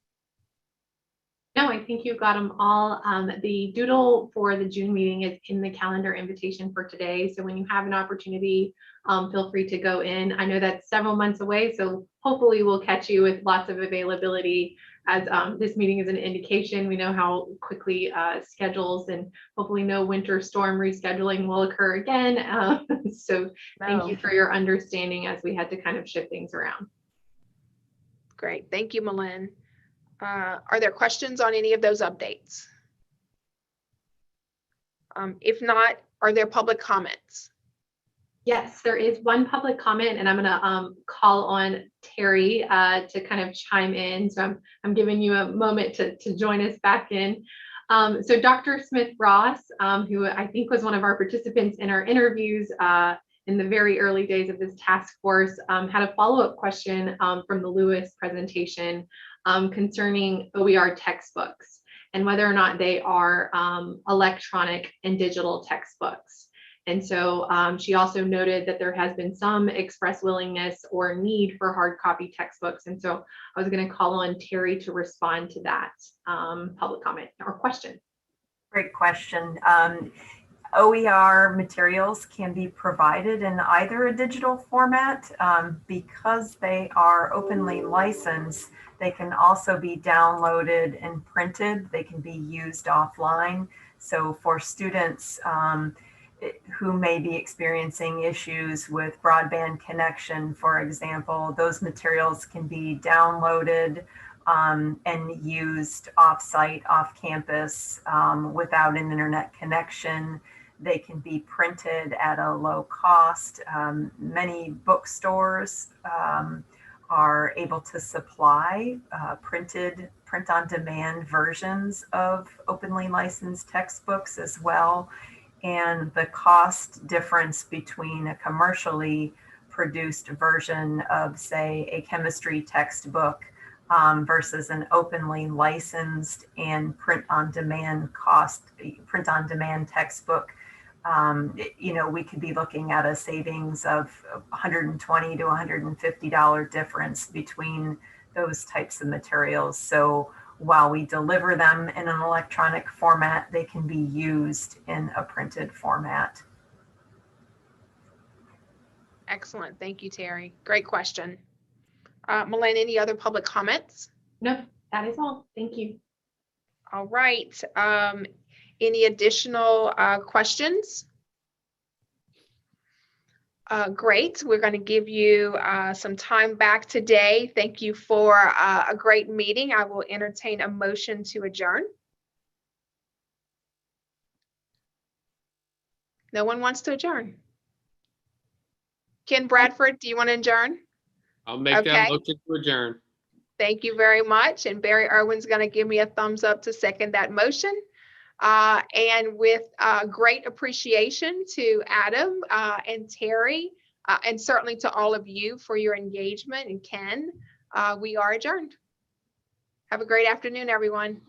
No, I think you got them all. The doodle for the June meeting is in the calendar invitation for today. So when you have an opportunity, feel free to go in. I know that's several months away, so hopefully we'll catch you with lots of availability, as this meeting is an indication. We know how quickly schedules, and hopefully no winter storm rescheduling will occur again. So thank you for your understanding as we had to kind of shift things around. Great, thank you, Malin. Are there questions on any of those updates? If not, are there public comments? Yes, there is one public comment, and I'm going to call on Terry to kind of chime in. So I'm giving you a moment to join us back in. So Dr. Smith-Ross, who I think was one of our participants in our interviews in the very early days of this task force, had a follow-up question from the Lewis presentation concerning OER textbooks and whether or not they are electronic and digital textbooks. And so she also noted that there has been some express willingness or need for hard copy textbooks. And so I was going to call on Terry to respond to that public comment or question. Great question. OER materials can be provided in either a digital format. Because they are openly licensed, they can also be downloaded and printed. They can be used offline. So for students, who may be experiencing issues with broadband connection, for example. Those materials can be downloaded and used off-site, off-campus without an internet connection. They can be printed at a low cost. Many bookstores are able to supply print-on-demand versions of openly licensed textbooks as well. And the cost difference between a commercially produced version of, say, a chemistry textbook versus an openly licensed and print-on-demand textbook, we could be looking at a savings of $120 to $150 difference between those types of materials. So while we deliver them in an electronic format, they can be used in a printed format. Excellent. Thank you, Terry. Great question. Melinda, any other public comments? No, that is all. Thank you. All right. Any additional questions? Great. We're going to give you some time back today. Thank you for a great meeting. I will entertain a motion to adjourn. No one wants to adjourn. Ken Bradford, do you want to adjourn? I'll make that motion to adjourn. Thank you very much. And Barry Irwin's going to give me a thumbs up to second that motion. And with great appreciation to Adam and Terry, and certainly to all of you for your engagement, and Ken, we are adjourned. Have a great afternoon, everyone.